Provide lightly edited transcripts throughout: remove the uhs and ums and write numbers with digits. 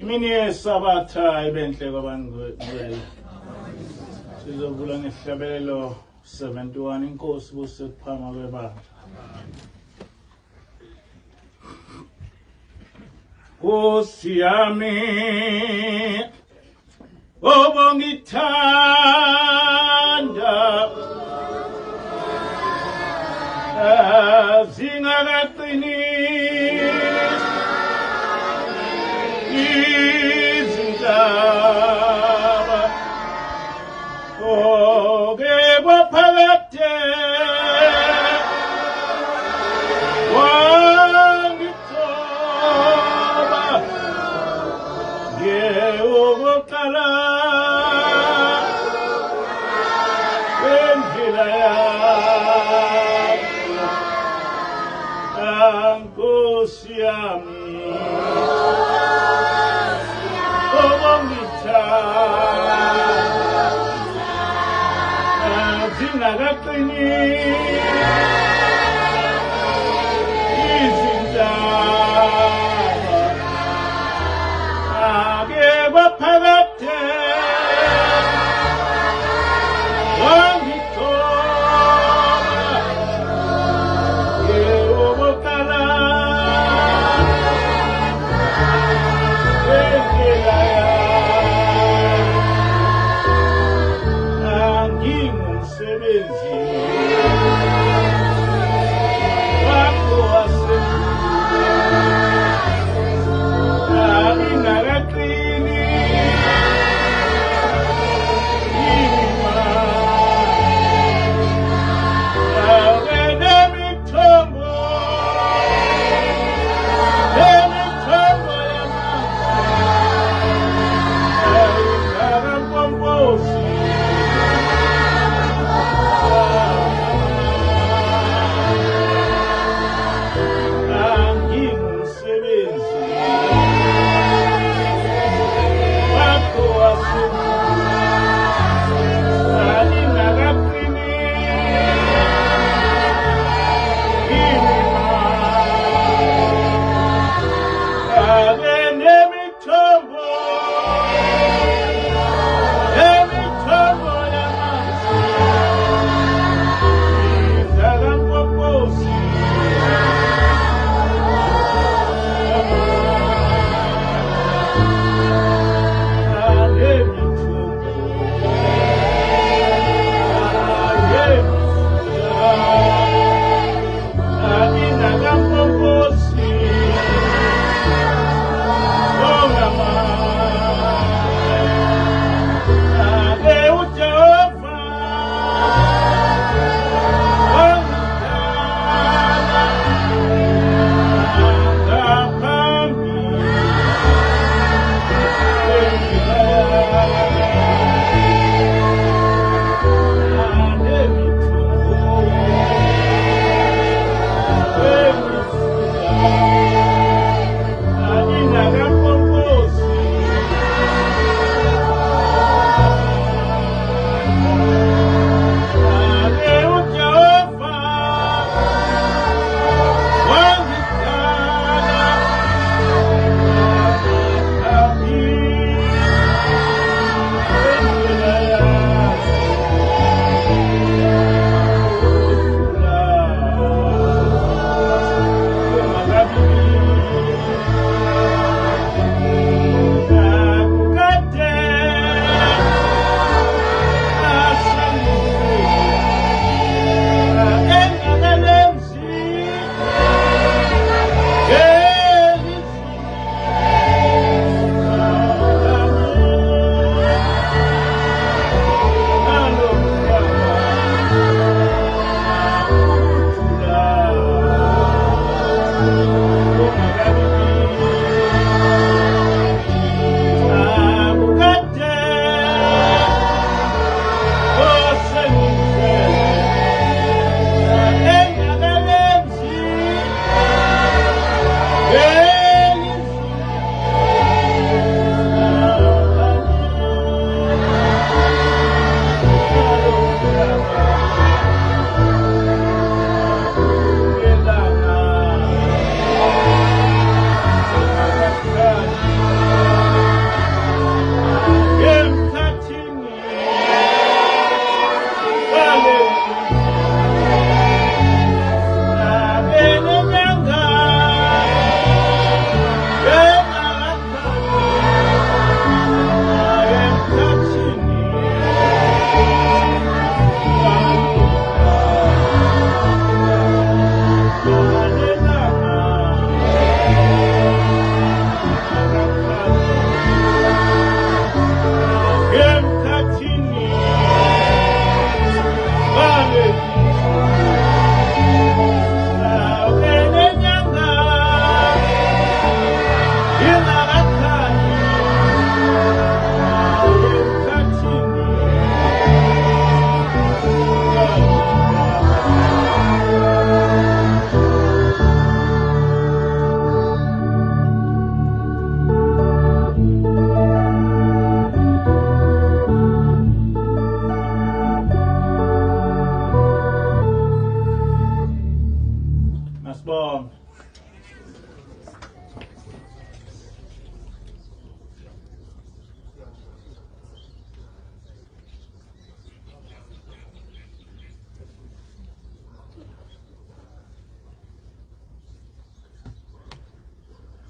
Imini yesabatha ibenhle kwabangcwele. Sizovula ngehlabelelo 71 inkosi buse kuphama kwebandla. Nkosi yami obongithanda zingakaqini izindaba oke kwaphakade wangithoba ngeyokuqala wendlela yami Nkosi yami zingakaqini izindaba ake kwaphakade wangithoba ngeyokuqala wendlela yami angingumsebenzi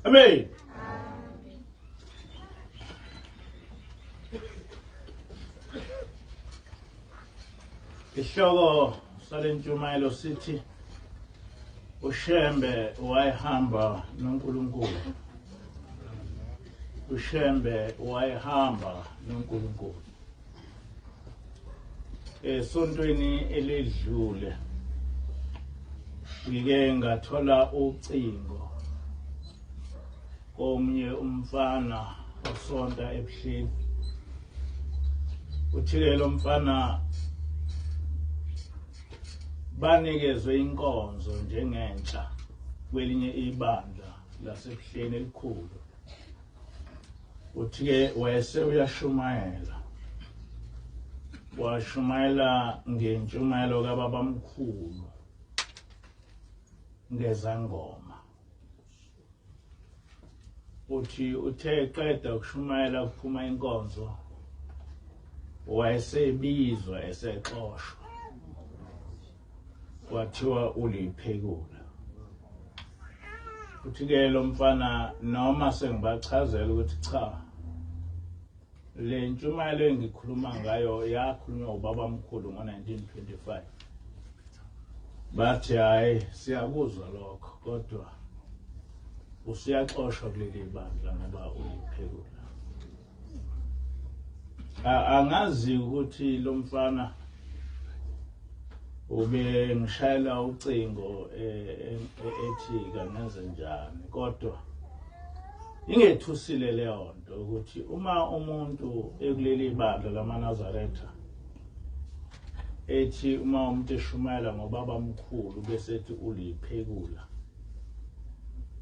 Amen. Isihloko salentshumayelo sithi uShembe wayehamba noNkulunkulu. uShembe wayehamba noNkulunkulu. Esontweni eledlule ngike ngathola ucingo komnye umfana osonta ebuhleni. Uthike lo mfana banikezwe inkonzo njengentsha kwelinye ibandla lasebuhleni elikhulu. Uthike wayese uyashumayela. Washumayela ngentshumayelo kababamkhulu ngezangoma. Uthi uthe qeda ukushumayela kuphuma inkonzo wayesebizwa esexoshwa. Kwathiwa uliphekula. Uthi-ke lo mfana noma sengibachazela ukuthi cha, le ntshumayelo engikhuluma ngayo yakhulunywa ubabamkhulu ngo-1925. Bathi hayi siyakuzwa lokho kodwa usiyaxoshwa kuleli bandla ngoba uliphekula. Angazi ukuthi lo mfana ube ngishayela ucingo ethi kangenze njani, kodwa ingethusile leyo nto ukuthi uma umuntu ekuleli bandla lamaNazaretha ethi uma umuntu eshumayela ngobabamkhulu bese ethi uliphekula,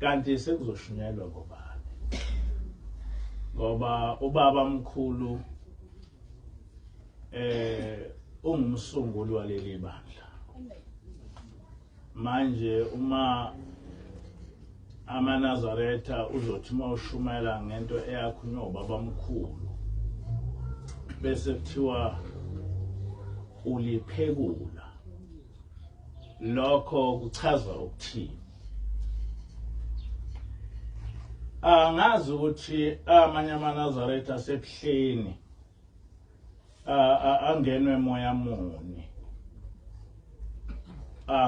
kanti sekuzoshunyelwa ngobani? Ngoba ubabamkhulu ungumsunguli waleli bandla. Manje uma amaNazaretha uzothi uma ushumayela ngento eyakhulunywa ubabamkhulu bese kuthiwa uliphekula, lokho kuchaza ukuthini? Angazi ukuthi amanye amaNazaretha asebuhleni angenwe moya muni.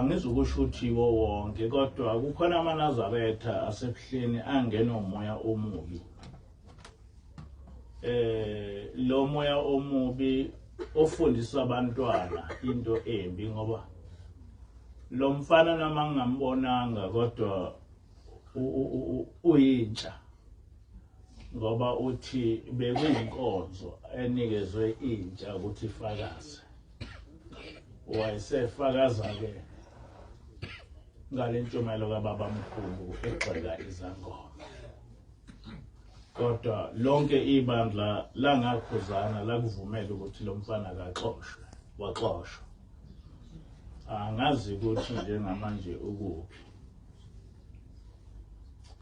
Ngizokusho ukuthi yiwo wonke, kodwa kukhona amaNazaretha asebuhleni angenwe umoya omubi. Lo moya omubi ofundisa abantwana into embi, ngoba lo mfana noma ngingambonanga kodwa uyintsha, ngoba uthi bekuyinkonzo enikezwe intsha ukuthi ifakaze. Wayesefakaza-ke ngale ntshumayelo kababamkhulu egxeka izangoma. Kodwa lonke ibandla langakhuzana lakuvumela ukuthi lo mfana kaxoshwe, waxoshwa. Angazi ukuthi njengamanje ukuphi.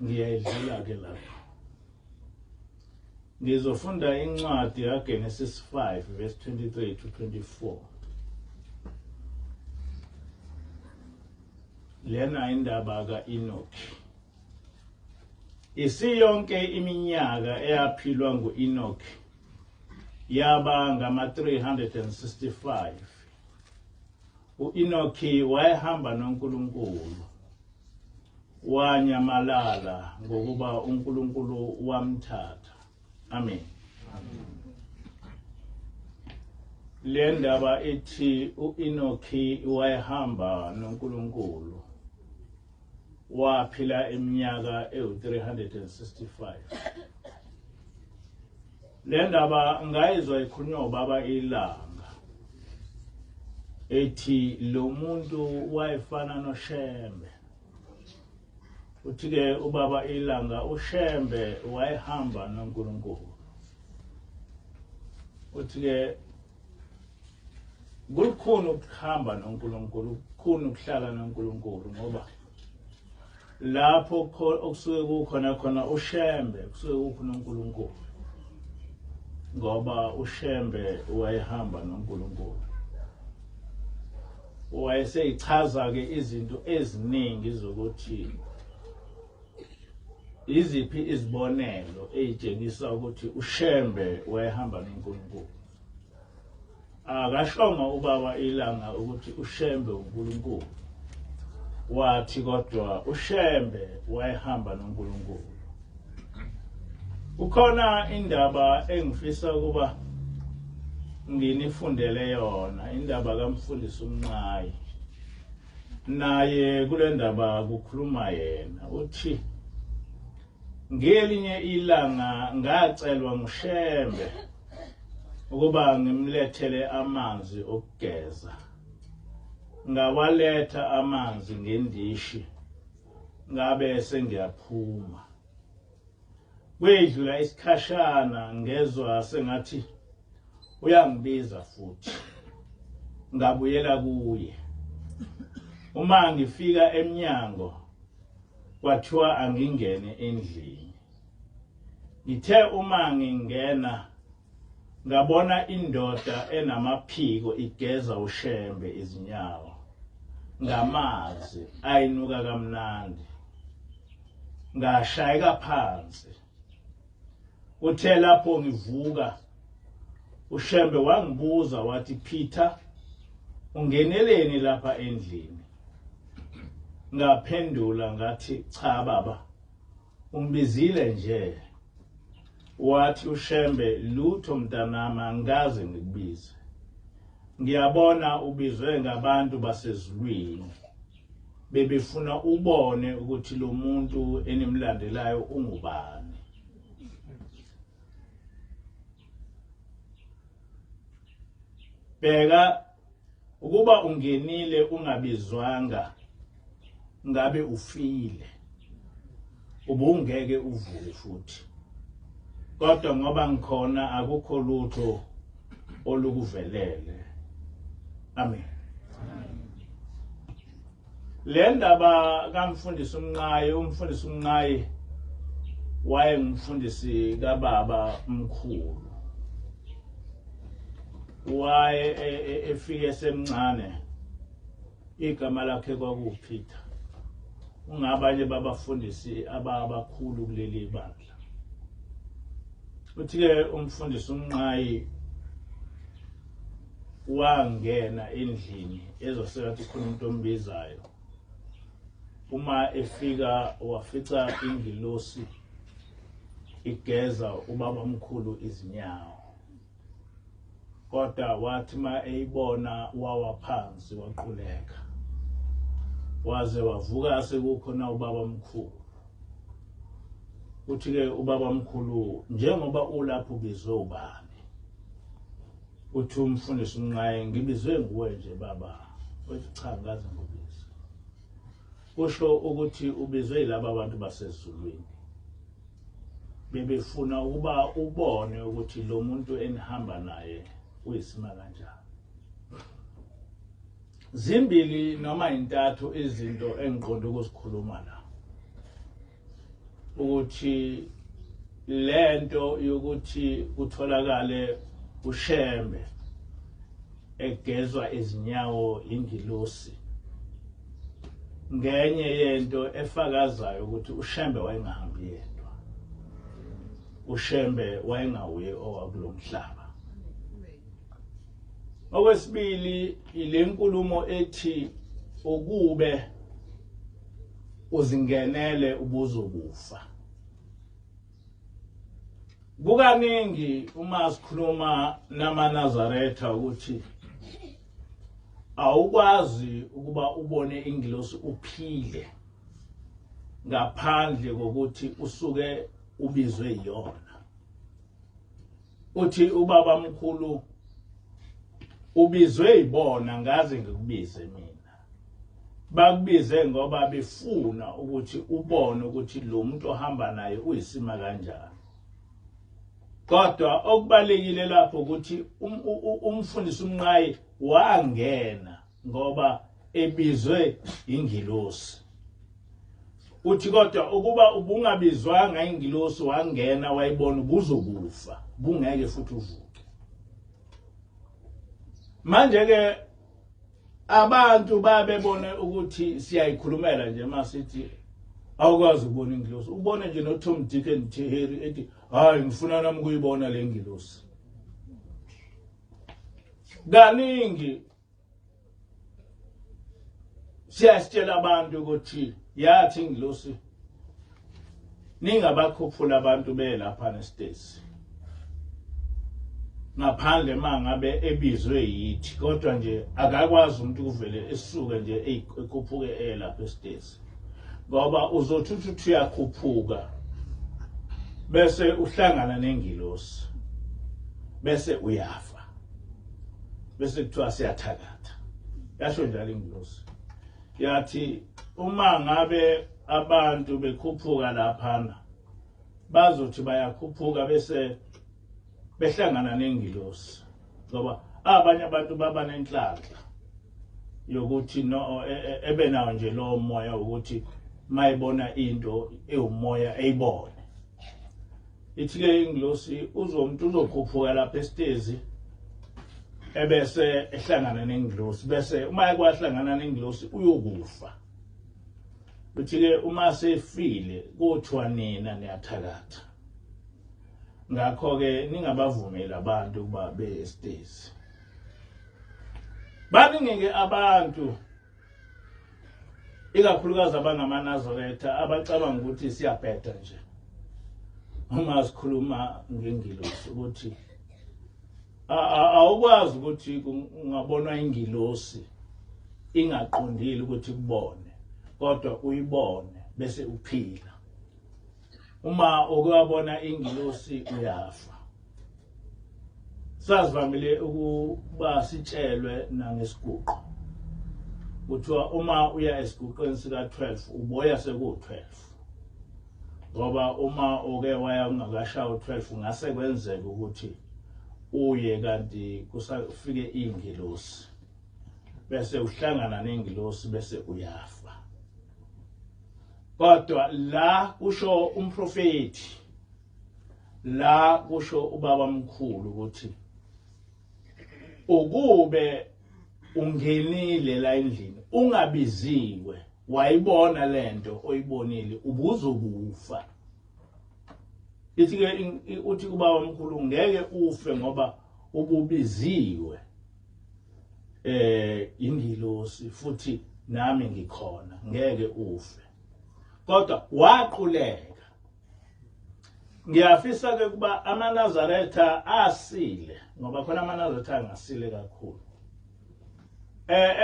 Ngiyayidlula-ke lapho. Ngizofunda incwadi kaGenesis 5 verse 23 to 24. Lena indaba kaEnoki. Isiyonke iminyaka eyaphilwa nguEnoki yaba ngama-365. uEnoki wayehamba noNkulunkulu, wanyamalala ngokuba uNkulunkulu wamthatha. Amen. Le ndaba ethi uEnoki wayehamba noNkulunkulu waphila iminyaka ewu-365. Le ndaba ngayizwa ikhulunywa ubaba ilanga ethi lo muntu wayefana noShembe. Uthi-ke ubaba ilanga uShembe wayehamba noNkulunkulu. Uthi-ke kukhona ukuhamba noNkulunkulu, kukhona ukuhlala noNkulunkulu, ngoba lapho okusuke kukhona uShembe kusuke kukhona uNkulunkulu, ngoba uShembe wayehamba noNkulunkulu. Wayeseyichaza-ke izinto eziningi zokuthi iziphi izibonelo ezitshengisa ukuthi uShembe wayehamba noNkulunkulu? Akashonga ubaba ilanga ukuthi uShembe uNkulunkulu, wathi kodwa uShembe wayehamba noNkulunkulu. Ukhona indaba engifisa ukuba nginifundele yona, indaba kaMfundisi uMnqayi. Naye kule ndaba kukhuluma yena, uthi ngelinye ilanga ngacelwa nguShembe ukuba ngimlethele amanzi okugeza. Ngawaletha amanzi ngendishi, ngabe sengiyaphuma. Kwedlula isikhashana ngezwa sengathi uyangibiza futhi. Ngabuyela kuye. Uma ngifika emnyango kwathiwa angingene endlini. Ngithe uma ngingena ngabona indoda enamaphiko igeza uShembe izinyawo ngamazi ayinuka kamnandi. Ngashayeka phansi. Uthe lapho ngivuka uShembe wangibuza wathi, Peter, ungeneleni lapha endlini? Ngaphendula ngathi, cha baba, ungibizile nje. Wathi uShembe, lutho mntanami, angaze ngikubize. Ngiyabona ubizwe ngabantu basezulwini. Bebefuna ubone ukuthi lo muntu enimlandelayo ungubani. Bheka ukuba ungenile ungabizwanga, ngabe ufile, ubungeke uvuke futhi. Kodwa ngoba ngikhona akukho lutho olukuvelele. Amen. Le ndaba kaMfundisi uMnqayi, umfundisi uMnqayi wayengumfundisi kababa mkhulu. Waye efike semncane, igama lakhe kwakuPeter. Ungabanye babafundisi abakhulu kuleli bandla. Uthi-ke umfundisi uMnqayi wangena endlini ezosekathi khona umuntu ombizayo. Uma efika wafica ingilosi igeza ubaba omkhulu izinyawo. Kodwa wathi ma eyibona wawa phansi waquleka. Waze wavuka sekukhona ubaba omkhulu. Uthi-ke ubaba omkhulu, njengoba ulapho ubizwe ubani? Uthi umfundisi uMnqayi, ngibizwe nguwe nje baba. Uthi cha, ngaze ngikubize. Kusho ukuthi ubizwe yilabo abantu basezulwini. Bebefuna ukuba ubone ukuthi lo muntu enihamba naye uyisima kanjani. Zimbili noma intathu izinto engiqonda ukuzikhuluma la. Ukuthi lento yokuthi kutholakale uShembe egezwa izinyawo ingilosi, ngenye yento efakazayo ukuthi uShembe wayengahambi yedwa. uShembe wayengawuye owakulomhlaba. Okwesibili, ile nkulumo ethi ukube uzingenele ubuzokufa. Kukaningi uma sikhuluma namaNazaretha ukuthi awukwazi ukuba ubone ingilosi uphile ngaphandle kokuthi usuke ubizwe yona. Uthi ubaba mkhulu ubizwe ibona, ngaze ngikubize mina. Bakubize ngoba befuna ukuthi ubone ukuthi lo muntu ohamba naye uyisima kanjani. Kodwa okubalekile lapho ukuthi umfundisi uMnqayi wangena ngoba ebizwe ingilosi. Uthi kodwa ukuba ubungabizwanga ingilosi wangena wayibona ubuzokufa, bungeke futhi uvuke. Manje ke abantu babebone ukuthi siyayikhulumela nje masithi awukwazi ukubona ingilosi ubone nje no Tom Dick and Harry ethi hayi ngifuna nami ukuyibona le ngilosi. Kaningi siyasitshela abantu ukuthi yathi ingilosi ningabakhuphula abantu belapha nesitesi ngaphandle mangabe ebizwe yithi kodwa nje akakwazi umuntu kuvele esisuke nje ekhuphuke lapha esitesi ngoba uzothi uyakhuphuka bese uhlangana nengilosi bese uyafa bese kuthiwa siyathakatha yasho njalo ingilosi yathi uma ngabe abantu bekhuphuka laphana bazothi bayakhuphuka bese behlangana nengilosi ngoba abanye abantu baba nenhlanhla yokuthi no ebenawo nje lo moya ukuthi mayibona into ewumoya eyibone ithi ke ingilosi umuntu uzokhuphuka lapha esitezi ebese ehlangana nengilosi bese uma ekwahlangana nengilosi uyokufa uthi ke uma sefile kuthiwa nina niyathakatha ngakho ke ningabavumeli abantu kuba besitezi baningi abantu ikakhulukazi abangamaNazaretha abacabanga ukuthi siyabheda nje uma sikhuluma ngengilosi ukuthi awukwazi ukuthi ungabonwa ingilosi ingaqondile ukuthi kubone kodwa uyibone bese uphila uma ukubona ingilosi uyafa sazivamile ukuba sitshelwe nangesiguqo kuthiwa uma uya esiguqweni sika 12 uboya seku12 ngoba uma uke waya ungakashaya u12 ngase kwenzeka ukuthi uye kanti kusafike ingilosi bese uhlangana nengilosi bese uyafa kodwa la kusho umprofeti la kusho ubaba mkhulu ukuthi ukube ungenile la endlini ungabiziwe wayibona lento oyibonile ubuzokufa ithi ke uthi ubaba mkhulu ngeke ufe ngoba ububiziwe ingilosi futhi nami ngikhona ngeke ufe kodwa waquleka ngiyafisa ke kuba amaNazaretha asile ngoba khona amaNazaretha angasile kakhulu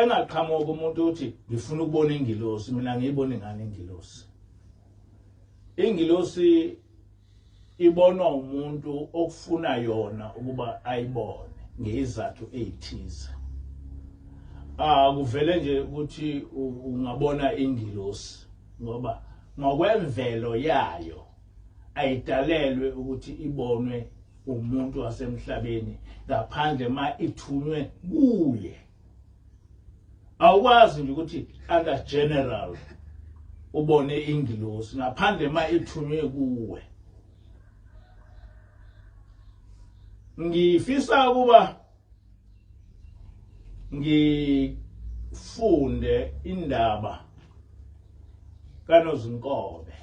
engaqhamuka umuntu uthi ngifuna ukubona ingilosi mina ngiyibone ngani ingilosi ingilosi ibonwa umuntu okufuna yona ukuba ayibone ngezizathu ezithize kuvele nje ukuthi ungabona ingilosi ngoba ngokwemvelo yayo ayidalelwe ukuthi ibonwe umuntu wasemhlabeni ngaphandle ma ithunywe kuye awukwazi nje ukuthi under general ubone ingilosi ngaphandle ma ithunywe kuwe ngifisa ukuba ngifunde indaba kaNozinkobe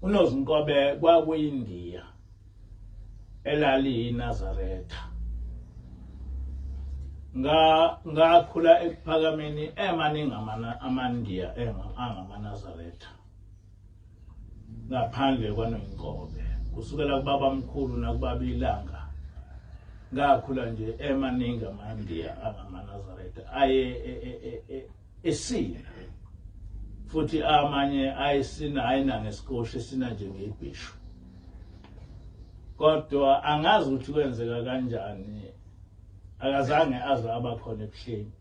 uNozinkobe kwakuyiNdiya elaliyiNazaretha ngakhula ekuphakameni emaningi amaNdiya angamaNazaretha ngaphandle kwaNozinkobe kusukela kubaba mkhulu nakubaba ilanga ngakhula nje emaningi amaNdiya angamaNazaretha aye esina futhi amanye ayisina ayina ngesikoshe sina nje ngebhishu kodwa angazi ukuthi kwenzeka kanjani akazange aze abakhona ebuhleni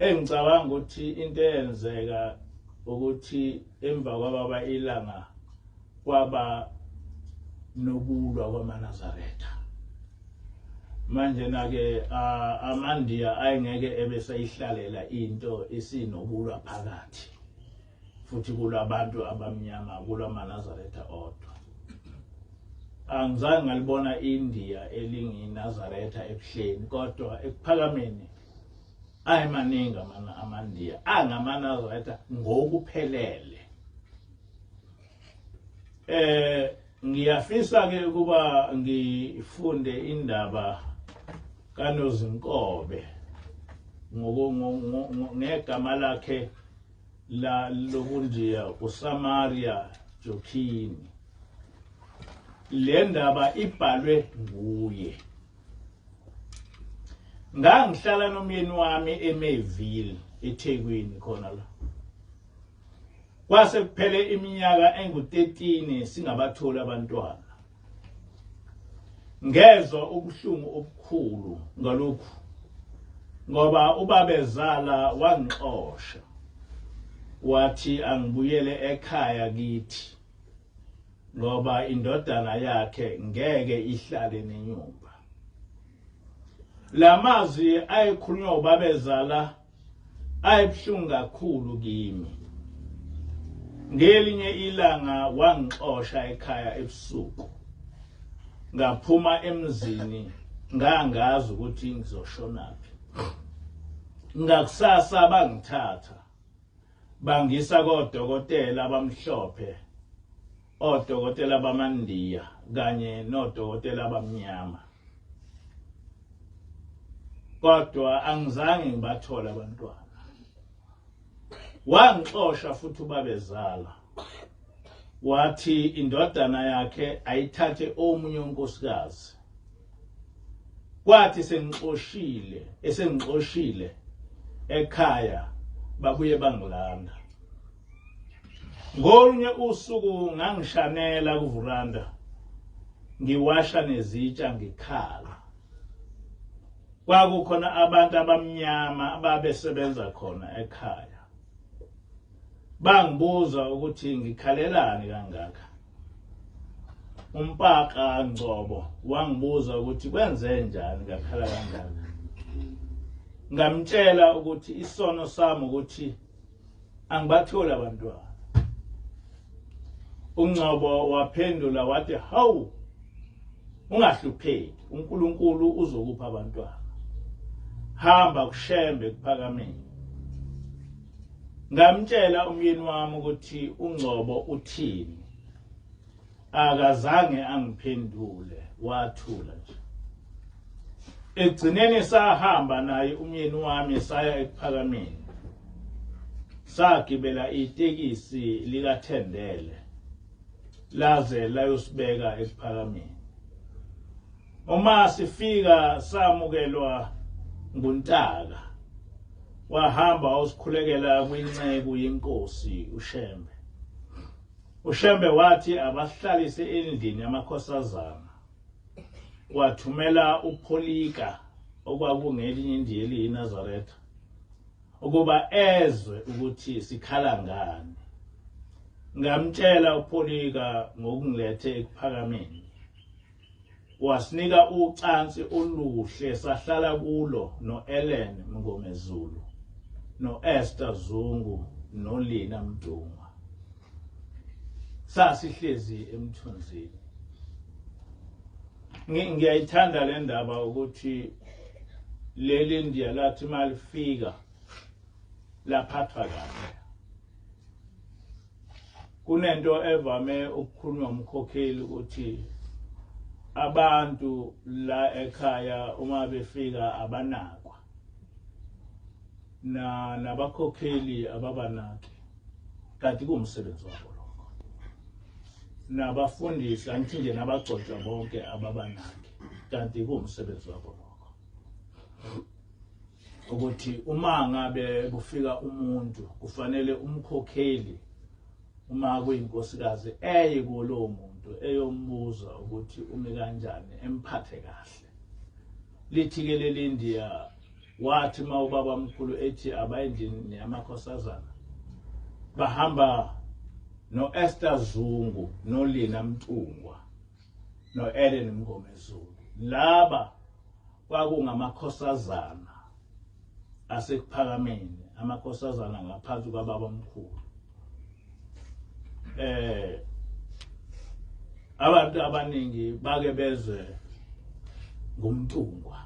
engicabanga ukuthi into eyenzeka ukuthi emva kwababa ilanga kwaba nokulwa kwamaNazaretha manje nake amaNdiya ayengeke ebesayihlalela into esinokulwa phakathi futhi kulabantu abamnyama kulamaNazaretha odwa angizange ngalibona iNdiya elinginazaretha ebuhleni kodwa ekuphakameni ayemaningi amandiya angamanazareta ngokuphelele. Ngiyafisa ke kuba ngifunde indaba kaNozinkobe ngegama lakhe lobundiya uSamaria Jokhini. Le ndaba ibhalwe nguye. Ngangihlala nomyeni wami eMayville eThekwini khona la. Kwase kuphele iminyaka engu-13 singabatholi abantwana. Ngezwe ubuhlungu obukhulu ngalokhu ngoba ubabezala wangixosha. Wathi angibuyele ekhaya kithi ngoba indodana yakhe ngeke ihlale nenyumba. Lamazwi ayekhulunywa ubabezala ayebuhlungu kakhulu kimi. Ngelinye ilanga wangixosha ekhaya ebusuku. Ngaphuma emzini ngangazi ukuthi ngizoshonaphi. Ngakusasa bangithatha bangisa kodokotela abamhlophe, odokotela bamandiya kanye nodokotela abamnyama. Kodwa angizange ngibathola abantwana. Wangixosha futhi ubabezala. Wathi indodana yakhe ayithathe omunye unkosikazi. Kwathi esengixoshile ekhaya babuye bangilanda. Ngolunye usuku ngangishanela kuvuranda ngiwasha nezitsha ngikhala. Kwakukhona abantu abamnyama ababesebenza khona ekhaya. Bangibuza ukuthi ngikhalelani kangaka. Umpaka Ngcobo wangibuza ukuthi kwenze njani ngakhala kangaka. Ngamtshela ukuthi isono sami ukuthi angibatholi abantwana. uNgcobo waphendula wathi, "Hawu, ungahlupheki, uNkulunkulu uzokupha abantwana. Hamba kushembe kuphakameni." Ngamtshela umyeni wami ukuthi uNgcobo uthini. Akazange angiphendule, wathula nje. Egcineni sahamba naye umyeni wami saya ekuphakameni. Sagibela itekisi likaThendele laze layosibeka ekuphakameni. Uma sifika samukelwa nguNtaka. Wahamba usikhulekela kwinceku yenkosi uShembe. uShembe wathi abahlalise endlini yamakhosazana. Wathumela uPholika okwakungelinye indiya eliyiNazaretha ukuba ezwe ukuthi sikhala ngani. Ngamtshela uPholika ngokungilethe ekuphakameni. Wasinika ucansi oluhle sahlala kulo noElen Mngomezulu, noEsther Zungu, noLina Mdunga. Sasihlezi emthunzini. Ngiyayithanda le ndaba ukuthi leli ndiya lathi malifika laphathwa kahle. Kunento evame ukukhulunywa umkhokheli ukuthi abantu la ekhaya uma befika abanakwa. Nabakhokheli ababanaki. Kanti kuwumsebenzi wabo lokho. Nabafundisi angithi nje nabagcotshwa bonke ababanaki. Kanti kuwumsebenzi wabo lokho. Ukuthi uma ngabe kufika umuntu kufanele umkhokheli uma kuyinkosikazi eye kulowo muntu eyombuza ukuthi ume kanjani emphathe kahle. Lithi ke leli ndiya wathi mawubaba mkhulu ethi abayendlini yamakhosazana bahamba noEsther Zungu, noLina Mtungwa, noElen Mngomezulu. Laba kwakungamakhosazana asekuphakameni, amakhosazana ngaphansi kwababa mkhulu. Abantu abaningi bake bezwe ngumntungwa.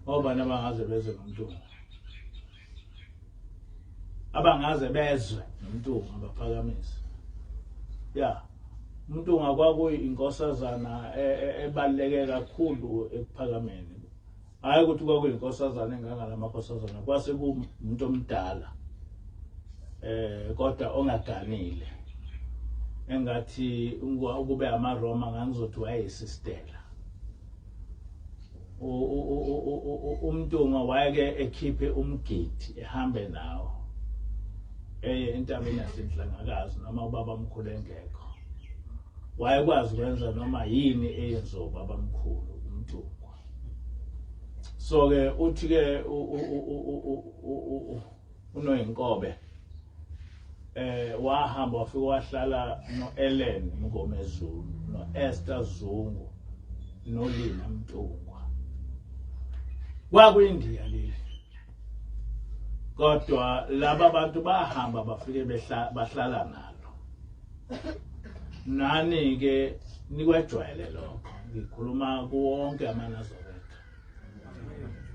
Ngoba nabangaze bezwe ngumntungwa. abangaze bezwe umuntu ngabaphakamise ya umuntu ngakwakuyi inkosazana ebaleke kakhulu ekuphakameni hayi ukuthi kwakuyinkosazana engangala makhosazana kwase kumuntu omdala kodwa ongaganile engathi ukube amaRoma ngangizothi wayesistela umntunga wayeke ekhiphe umgidi ehambe nawo entabeni yasenhlangakazi noma ubaba omkhulu engekho wayekwazi ukwenza noma yini eyenziwa ubaba omkhulu umntungwa so ke uthi ke uNoyinkobe wahamba wafika wahlala noElen Mngomezulu noEsther Zungu noLina Mtungwa kwakuyiNdiya leli kodwa laba abantu bahamba bafike bahlala nalo nani ke nikwejwayele lokho ngikhuluma kuwonke amaNazaretha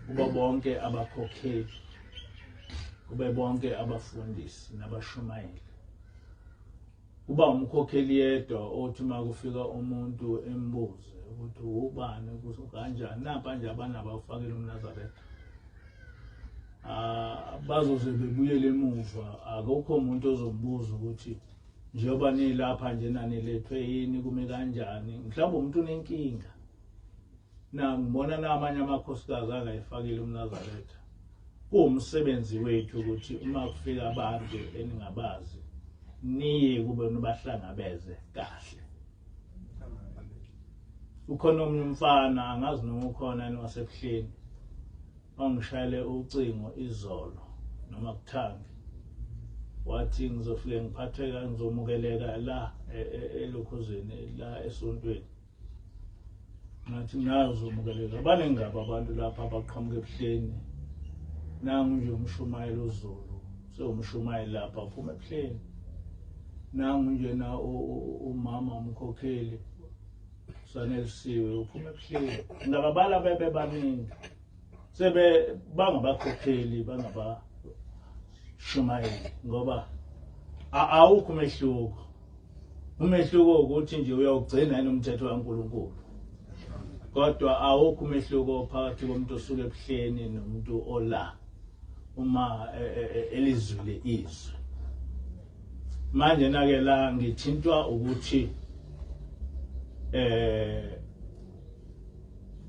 kuba bonke abakhokheli kube bonke abafundisi nabashumayeli kuba umkhokheli yedwa othi makufika umuntu embuze ukuthi ubani kanjani napha nje abanabo ufakele uNazaretha bazoze bebuyele emuva akukho umuntu ozombuza ukuthi njengoba nilapha nje nani lethwe yini kume kanjani mhlawumbe umuntu unenkinga na ngibona namanye amakhosikazi angayifakile uNazaretha kuwumsebenzi wethu ukuthi uma kufika abantu eningabazi niye kube nibahlangabeze kahle ukhona omnye umfana angazi noma ukhona niwasebuhleni ongishayele ucingo izolo noma kuthangi wathi ngizofike ngiphatheka ngizomukeleka la elokhuzeni la esontweni ngathi ngazomukeleka abaningi ngaba abantu lapha abaqhamuke ebuhleni nangu nje umshumayeli uZulu sewumshumayeli lapha uphuma ebuhleni nangu nje na umama umkhokheli sanelisiwe uphuma ebuhleni ngababala bebe baningi sebe bangabakhokheli bangabashumayeli ngoba awukho umehluko ukuthi nje uyawugcina inomthetho kaNkuluNkulu kodwa awukho umehluko phakathi komuntu osuke ebuhleni nomuntu ola uma elizwile izwi manje nake la ngithintwa ukuthi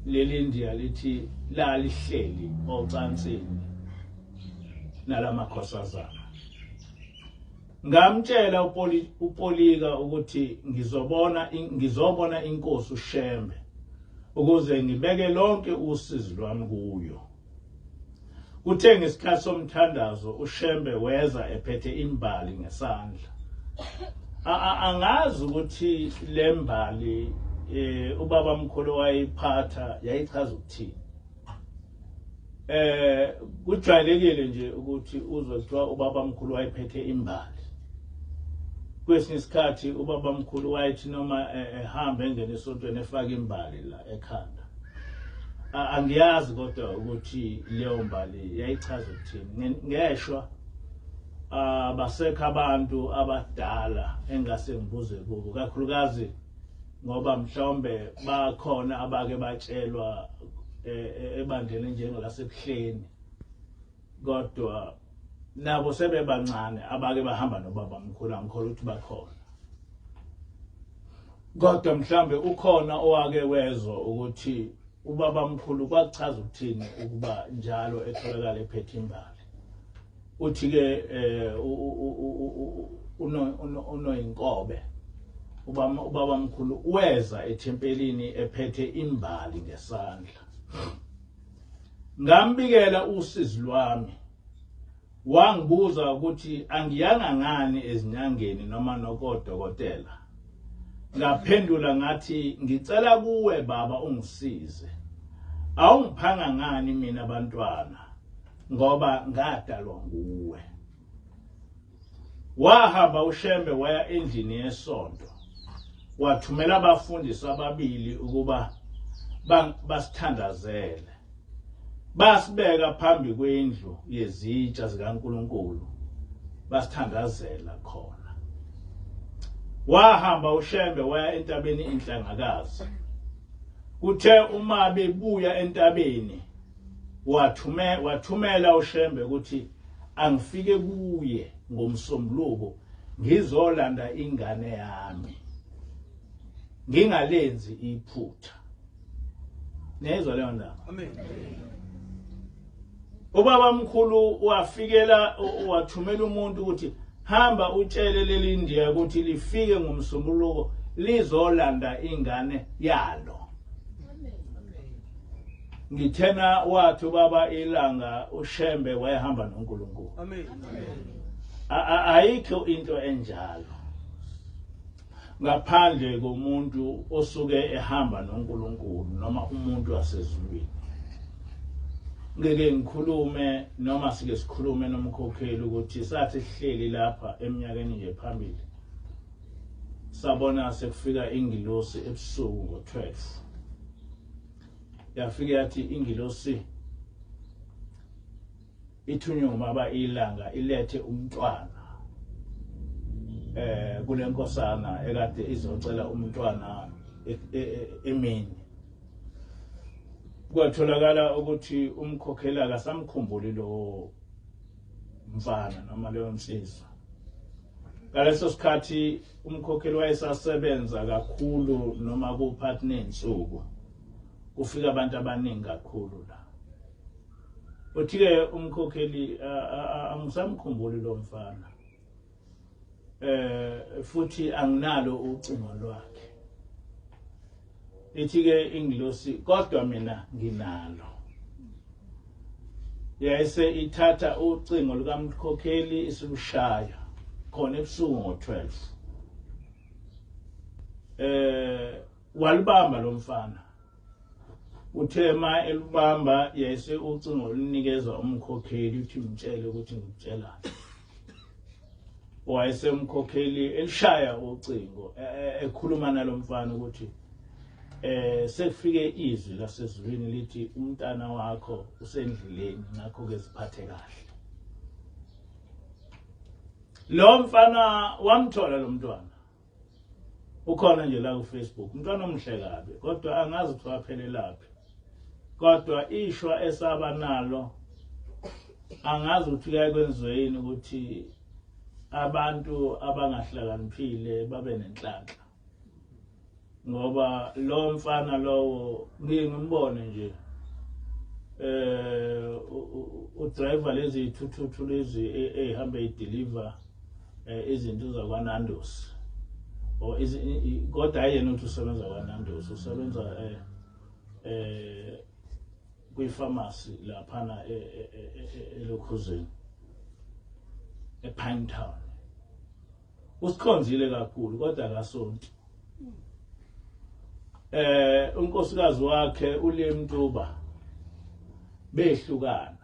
leli India lithi la lihleli ocansini nalamakhosazana ngamtshela uPolika ukuthi ngizobona inkosi uShembe ukuze ngibeke lonke usizi lwami kuyo kuthe ngesikhathi somthandazo uShembe weza ephethe imbali ngesandla angazi ukuthi lembali ubaba omkhulu wayiphatha yayichaza ukuthini kujwayelekile nje ukuthi uzwe kuthiwa ubaba omkhulu wayiphethe imbali kwesinye isikhathi ubaba omkhulu wayethi noma ehamba engene esontweni efaka imbali la ekhanda angiyazi kodwa ukuthi leyo mbali yayichaza ukuthini ngeshwa basekho abantu abadala engase ngibuze kubo kakhulukazi ngoba mhlawumbe bakhona abake batshelwa ebandleni njengolasebuhleni kodwa nabo sebebancane abake bahamba nobaba omkhulu angikholwa ukuthi bakhona kodwa mhlambe ukhona owake wezwa ukuthi ubaba omkhulu kwachaza ukuthini ukuba njalo etholakala ephethe imbali uthi ke uNoyinkobe ubaba omkhulu weza ethempelini ephethe imbali ngesandla ngambikela usizi lwami wangibuza ukuthi angiyanga ngani ezinyangeni noma nokodokotela ngaphendula ngathi ngicela kuwe baba ungisize awungiphanga ngani mina abantwana ngoba ngadalwa nguwe wahamba uShembe waya endlini yesonto wathumela abafundisi ababili ukuba basithandazele basibeka phambi kwendlu yezitsha zikaNkuluNkulu basithandazela khona. Wahamba uShembe waya entabeni inhlangakazi. Kuthe uma bebuya entabeni wathumela uShembe ukuthi angifike kuye ngomsombuluko ngizolanda ingane yami ngingalenzi iphutha. Nezwa leyo ndaba. Amen. Ubaba mkhulu wafikela wathumela umuntu ukuthi hamba utshele leli ndiya ukuthi lifike ngomsombuluko lizolanda ingane yalo. Ngithena wathi ubaba ilanga uShembe wayehamba noNkulunkulu. Amen. Ayikho into enjalo ngaphandle komuntu osuke ehamba noNkulunkulu noma umuntu wasezulwini. Ngeke ngikhulume noma sike sikhulume nomkhokheli ukuthi sathi sihleli lapha eminyakeni nje phambili sabona sekufika ingilosi ebusuku ngo-12. Yafika yathi ingilosi ithunywe ngubaba ilanga ilethe umntwana kule nkosana ekade izocela umntwana emini. Kwatholakala ukuthi umkhokheli akasamkhumbuli lo mfana noma leyo nsizwa. Ngaleso sikhathi umkhokheli wayesasebenza kakhulu noma kuphathine insuku. Kufika abantu abaningi kakhulu la. Uthi-ke umkhokheli angisamkhumbuli lo mfana. Futhi anginalo ucingo lwakhe. Ithi-ke ingilosi kodwa mina nginalo. Yayise ithatha ucingo lukamkhokheli isilushaya khona ebusuku ngo-12. Walibamba lo mfana. Uthema elubamba yayise ucingo lunikeza umkhokheli uthi mtshele ukuthi ngikutshelani. Wayese umkhokheli elishaya ucingo ekhuluma nalo mfana ukuthi sekufike izwi lasezulwini lithi umntana wakho usendleleni ngakho ke siphathe kahle. Lo mfana wamthola lo mntwana. Ukhona nje la ku Facebook. Umntwana omhle kabi kodwa angazi ukuthi waphelelaphi. Kodwa ishwa esaba nalo angazi ukuthi kuyakwenziweni ukuthi abantu abangahlakaniphile babe nenhlanhla. Ngoba lo mfana lowo ngimbone nje udriver lezi thuthu lezi ehamba ideliver izinto zakwaNandos or kodwa ayena uthi usebenza kwaNandos usebenza kwi-pharmacy laphana elokhuzeni ePine Town. Usikhonzile kakhulu kodwa akasonto. Unkosikazi wakhe uLemntuba behlukana.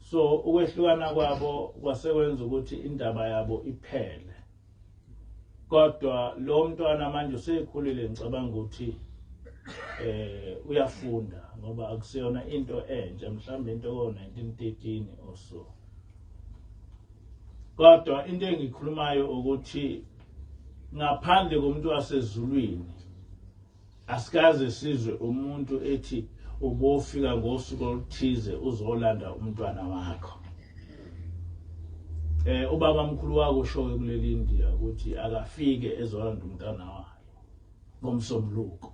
So ukwehlukana kwabo kwasekwenza ukuthi indaba yabo iphele. Kodwa lo mntwana manje usekhulile ngicabanga ukuthi uyafunda ngoba akusiyona into entsha mhlawumbe into ko-1913 or so. Kodwa into engikhulumayo ukuthi ngaphandle komuntu wasezulwini asikaze sizwe umuntu ethi ubofika ngosuku oluthize uzolanda umntwana wakho. Ubaba mkhulu wako ushoke kuleli India ukuthi akafike ezolanda umntwana wakhe ngomsombuluko.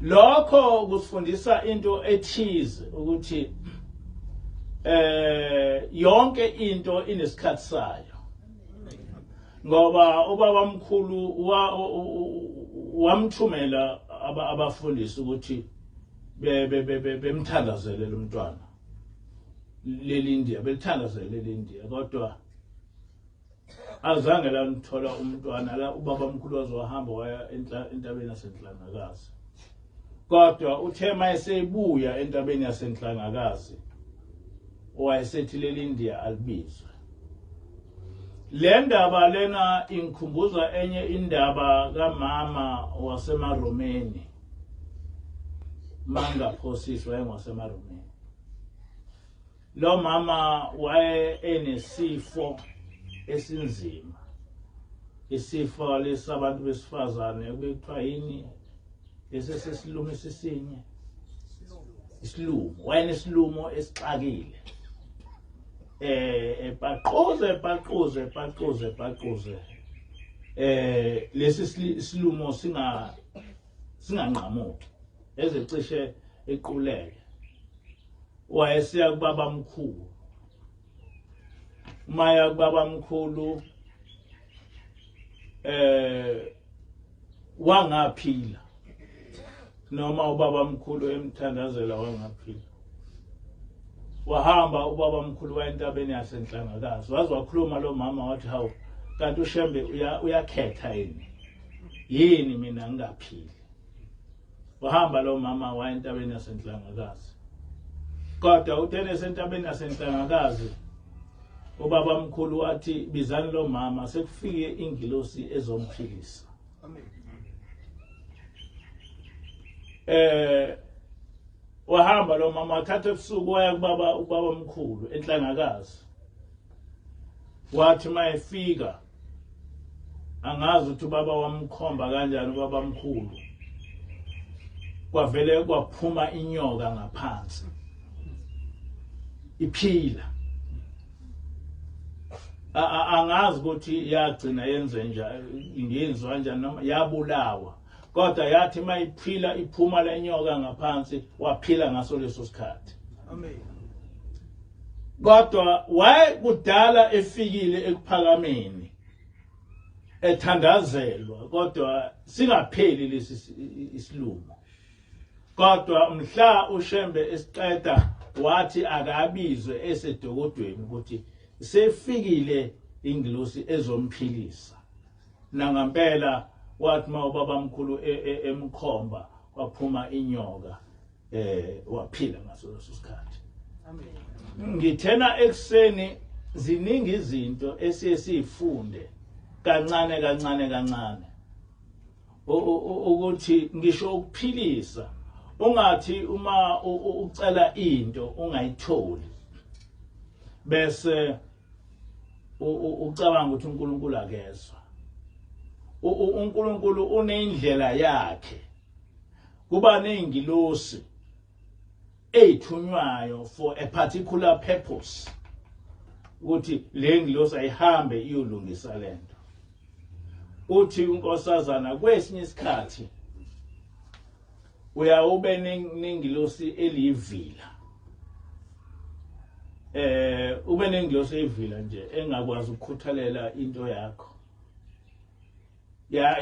Lokho kusifundisa into ethize ukuthi yonke into inesikhathi sayo. Ngoba ubaba mkhulu wamthumela abafundisi ukuthi bemthandazele lo mntwana. Leli India belithandazele leli India kodwa azange lamthola umntwana la ubaba mkhulu wazohamba waya entabeni yasenhlangakazi. Kodwa uthema esebuya entabeni yasenhlangakazi wayesethi leli India alibizwe. Le ndaba lena ingikhumbuza enye indaba kamama lo mama waye enesifo esinzima, isifo lesabantu besifazane ekuthiwa yini lesesilumo esisinye, isilumo. Wayenesilumo esixakile, baqoze lesi isilumo singanqamuki ezecishe equleke. Wayesiya kubaba mkhulu, umaya kubaba mkhulu wangaphila, noma ubaba mkhulu emthandazela wangaphila. Wahamba ubaba mkhulu wayentabeni yasenhlangakazi, waze wakhuluma lo mama wathi, hawu kanti uShembe uyakhetha yini mina ngingaphili. Wahamba lo mama wayentabeni yasenhlangakazi, kodwa uthene esentabeni yasenhlangakazi ubaba mkhulu wathi, bizani lo mama sekufike ingilosi ezomphilisa. Amen. Wahamba lo mama wathatha ebusuku waya ubaba mkhulu enhlangakazi. Wathi mayefika angazi ukuthi ubaba wamkhomba kanjani ubaba mkhulu, kwavele kwaphuma inyoka ngaphansi iphila. Angazi ukuthi yagcina yenziwa kanjani noma yabulawa, kodwa yathi mayiphila iphuma le nyoka ngaphansi, waphila ngaso leso sikhathi. Amen. Kodwa waye kudala efikile ekuphakameni ethandazelwa, kodwa singapheli lesi isilumo. Kodwa mhla uShembe esiqeda wathi akabizwe esedokodweni ukuthi sefikile ingilosi ezomphilisa. Nangampela wathi ubaba mkhulu emkhomba kwaphuma inyoka, waphila ngaso leso sikhathi. Amen. Ngithena ekseni ziningi izinto esifunde kancane ukuthi ngisho ukuphilisa, ungathi uma ucela into ungayitholi bese ucabanga ukuthi uNkulunkulu akezwa. uNkulunkulu unendlela yakhe. Kuba nengilosi eyithunywayo for a particular purpose, ukuthi le ngilosi ayihambe iyolungisa lento. Uthi unkosazana kwesinye isikhathi ube nengilosi elivila, ube nengilosi evila nje engakwazi ukukhuthalela into yakho.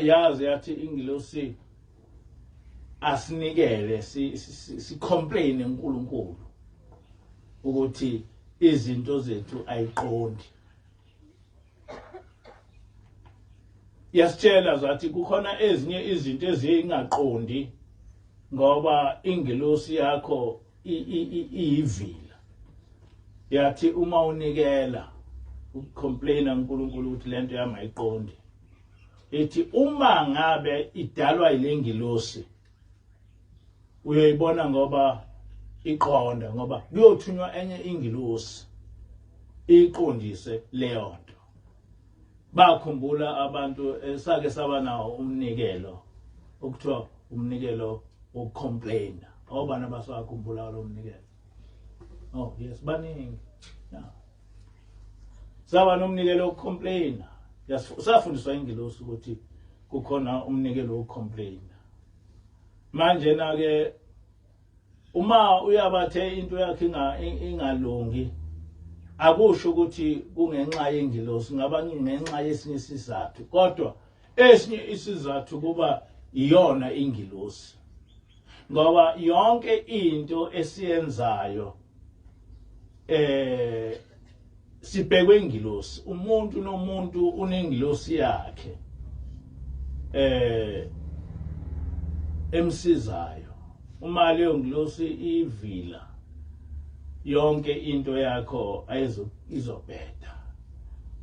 Yazi yathi ingilosi asinikele si complain uNkulunkulu ukuthi izinto zethu ayiqondi. Yasitshela zathi kukhona ezinye izinto ezingaqondi ngoba ingilosi yakho iyivila. Yathi uma unikela ucomplaina uNkulunkulu ukuthi lento yami ayiqondi, ethi uma ngabe idalwa ilengilosi uyoyibona ngoba iqonda, ngoba kuyothunywa enye ingilosi iqondise leyo nto. Bakhumbula abantu esake saba nawo umnikelo okuthiwa umnikelo wocomplaina. Obana basakhumbula lo mnikelo? Oh yes, baningi. Saba nomnikelo wocomplaina. Safundiswa ingilosi ukuthi kukhona umnikelo wocomplaina. Manje na ke uma uyabathe into yakhe ingalungi, akusho ukuthi kungenxa yengilosi, ngaba ngenxa yesinye isizathu, kodwa esinye isizathu kuba iyona ingilosi. Ngoba yonke into esiyenzayo sibhekwe ingilosi. Umuntu nomuntu unengilosi yakhe emsizayo. Uma leyo ngilosi ivila, yonke into yakho izobheda.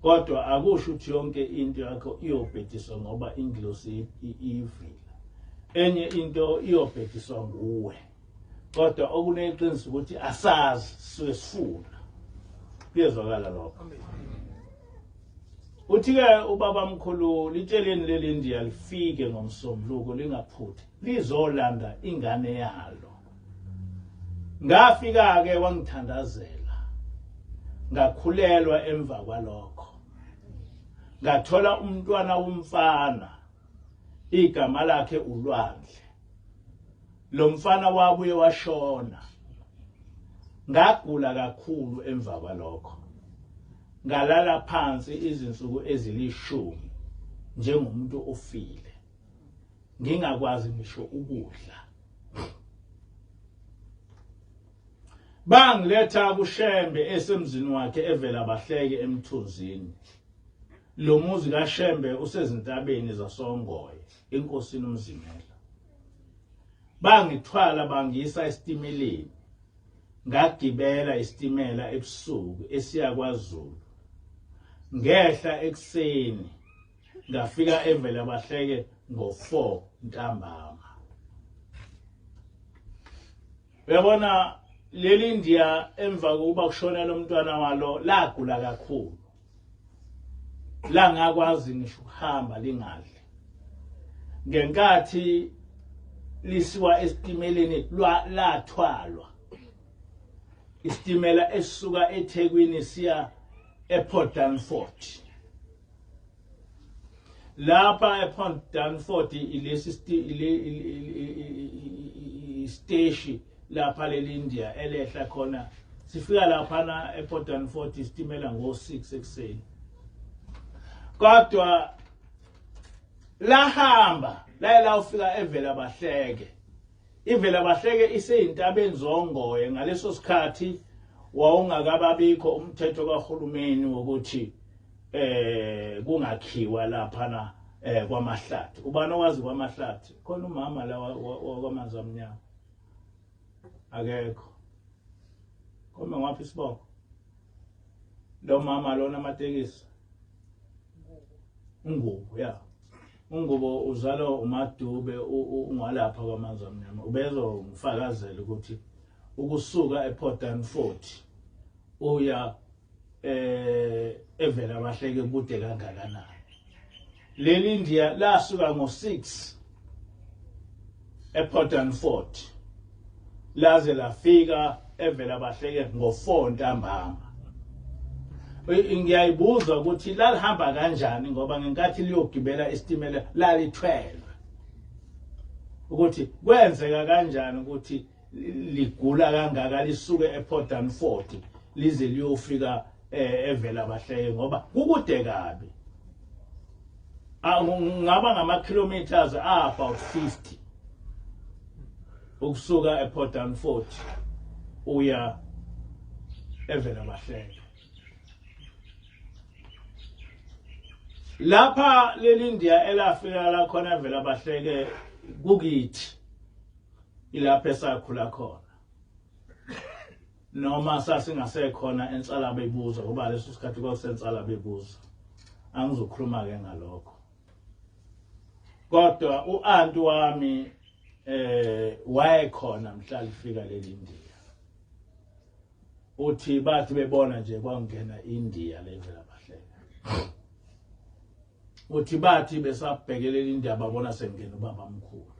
Kodwa akusho ukuthi yonke into yakho iyobhediswa ngoba ingilosi ivila. Enye into iyobhediswa nguwe. Kodwa okuneqiniso ukuthi asazi sifuna kuyezwakala lokho. Uthi-ke ubaba mkhulu litsheleni leli India lifike ngomsombuluko lingaphuthi lizolanda ingane yalo. Ngafika-ke wangithandazela ngakhulelwa emva kwalokho. Ngathola umntwana womfana igama lakhe uLwandle. Lo mfana wabuye washona. Ngagula kakhulu emva kwalokho. Ngalala phansi izinsuku ezili10 njengomuntu ofile. Ngingakwazi ngisho ukudla. Bangiletha kuShembe esemzini wakhe evela bahleke emthunzini. Lo muzi kaShembe usezintabeni zaSongoye, enkosini uMzimela. Bangithwala bangisa esitimeleni. Ngagibela isitimela ebusuku esiya kwaZulu. Ngehla ekseni ngafika evela bahleke ngo4 ntambama. Uyabona leli India emva kokuba kushona lo mntwana walo lagula kakhulu. La ngakwazi ngisho ukuhamba lingadle. Ngenkathi lisiwa esitimeleni lathwalwa. Isitimela esisuka eThekwini siya ePort Danford. Lapha ePort Danford ilesi station lapha leli India elehla khona. Sifika lapha na ePort Danford isitimela ngo6 ekseni. Kodwa lahamba la ufika evela bahleke. Ivela bahleke iseyintabeni zongoye ngaleso sikhathi wawungakababikho umthetho kaHulumeni wokuthi kungakhiwa lapha na kwaMahlathi. Ubani owazi kwaMahlathi? Khona umama la wakwamanzi amnyama. Akekho. Kome ngaphi isibongo? Lo mama lona amatekisi. Ungubo ya. Ungubo uzalo uMadube ungalapha kwamanzi amnyama. Ubezo ngifakazela ukuthi ukusuka ePort Danford uya evela bahleke kude kangakanani. Leli India lasuka ngo6 ePort Danford laze lafika evela bahleke ngo4 ntambama. Ngiyayibuza ukuthi lalihamba kanjani ngoba ngenkathi liyogibela isitimela lalithwelwe. Ukuthi kwenzeka kanjani ukuthi ligula kangaka lisuke ePort Danford lize liyofika evela bahleke ngoba kukude kabi. Ngaba ngama kilometers about 50 ukusuka ePort Danford uya evela bahleke. Lapha leli India elafika la khona evela bahleke kukithi ilapha esakhula khona. Noma sasingasekhona entsala bebuza ngoba leso sikhathi kwakusensala bebuza. Angizokhuluma ke ngalokho. Kodwa uanti wami wayekhona mhla lifika leli India. Uthi bathi bebona nje kwangena India levela bahleke. Uthi bathi besabhekelela India babona sengena ubaba mkhulu.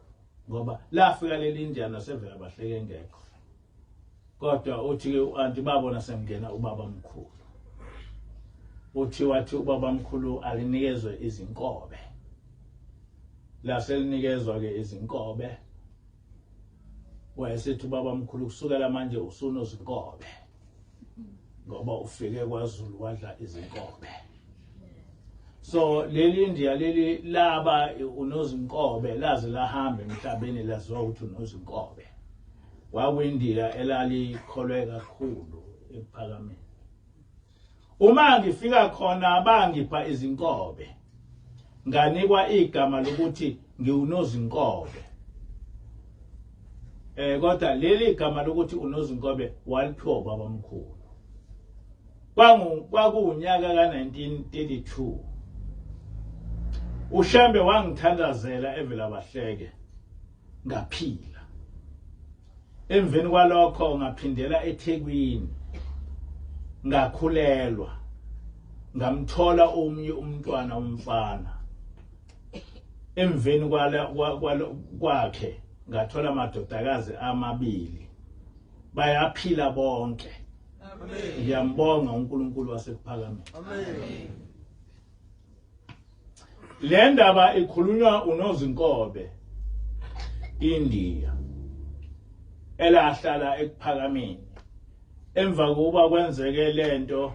Ngoba lafika leli India nasevela bahleke ngekho. Kodwa uthi ke uanti babona sengena ubaba mkhulu. Uthi wathi ubaba mkhulu alinikezwe izinkobe. Laselinikezwa ke izinkobe. Wayesethi ubaba mkhulu kusukela manje usunozinkobe. Ngoba ufike kwaZulu wadla izinkobe. So leli India leli laba unozinkobe laze lahamba emhlabeni laziwa ukuthi unozinkobe. WakuIndia elalikholwe kakhulu ephakameni. Uma ngifika khona bangipha izinkobe. Nganikwa igama lokuthi ngiunozinkobe. Kodwa leli igama lokuthi unozinkobe waliphiwa baba mkhulu. Kwakuunyaka ka1932. uShembe wangithandazela evela bahleke ngaphila. Emveni kwalokho ngaphindela eThekwini ngakhulelwa ngamthola omnye umntwana umfana emveni kwakhe ngathola amadodakazi amabili bayaphila bonke. Amen. Ngiyambonga uNkulunkulu wasekuphakameni. Amen. Le ndaba ikhulunywa uNozinkobe India elahlala ekuphakameni emva kokuba kwenzeke lento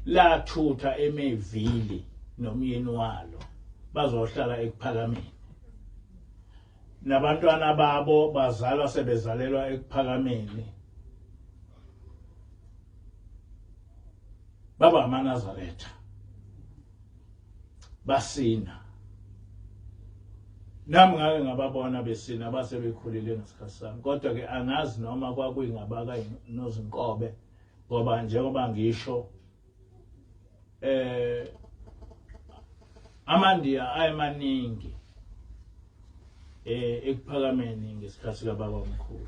lathutha eMevili nomyeni walo bazohlala ekuphakameni nabantwana babo bazalwa sebezalelwa ekuphakameni baba amaNazaretha basina nami ngake ngababona besina basebekhulile ngesikhathi sami kodwa ke angazi noma kwakuyingabaka Nozinkobe ngoba njengoba ngisho amandiya ayemaningi ekuphakameni ngesikhathi kababa omkhulu.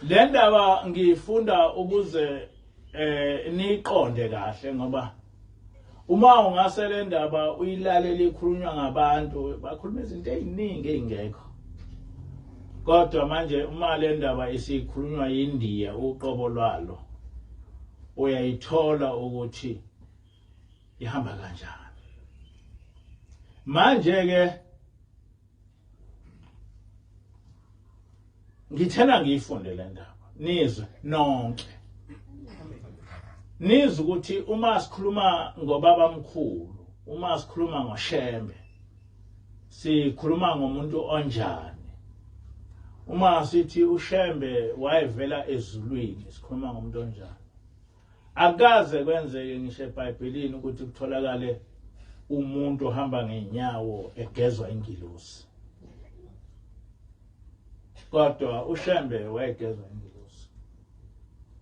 Le ndaba ngifunda ukuze niqonde kahle ngoba uma ungase le ndaba uyilalela ikhulunywa ngabantu bakhuluma izinto eziningi ezingekho kodwa manje uma le ndaba isikhulunywa yiNdiya uqobo lwalo uyayithola ukuthi ihamba kanjani. Manje ke ngithena ngiyifunde le ndaba nizwe nonke nizwe ukuthi uma sikhuluma ngobaba mkhulu uma sikhuluma ngoShembe sikhuluma ngomuntu onjani. Uma sithi uShembe wayevela ezulwini sikhuluma ngomuntu onjani. Akaze kwenzeke ngisho eBhayibhelini ukuthi kutholakale umuntu ohamba ngenyawo egezwa ingilosi. Kodwa uShembe wayegezwa ingilosi.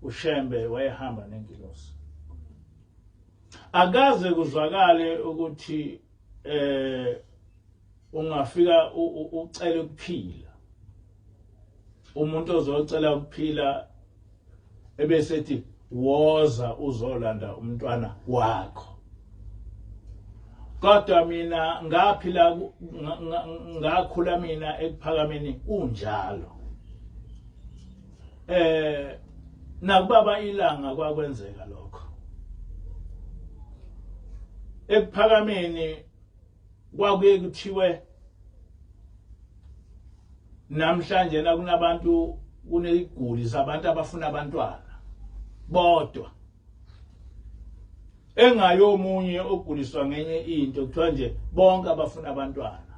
uShembe wayehamba nengilosi. Akaze kuzwakale ukuthi ungafika ucela ukuphila. Umuntu ozocela ukuphila ebese ethi woza uzolanda umntwana wakho. Kodwa mina ngaphila ngakhula mina ekuphakameni kunjalo. Nakubaba ilanga kwakwenzeka lokho. Ekuphakameni kwakuye kuthiwe namhlanje nakunabantu kuneziguli zabantu abafuna abantwana bodwa engayomunye oguliswa ngenye into kuthiwa nje bonke abafuna abantwana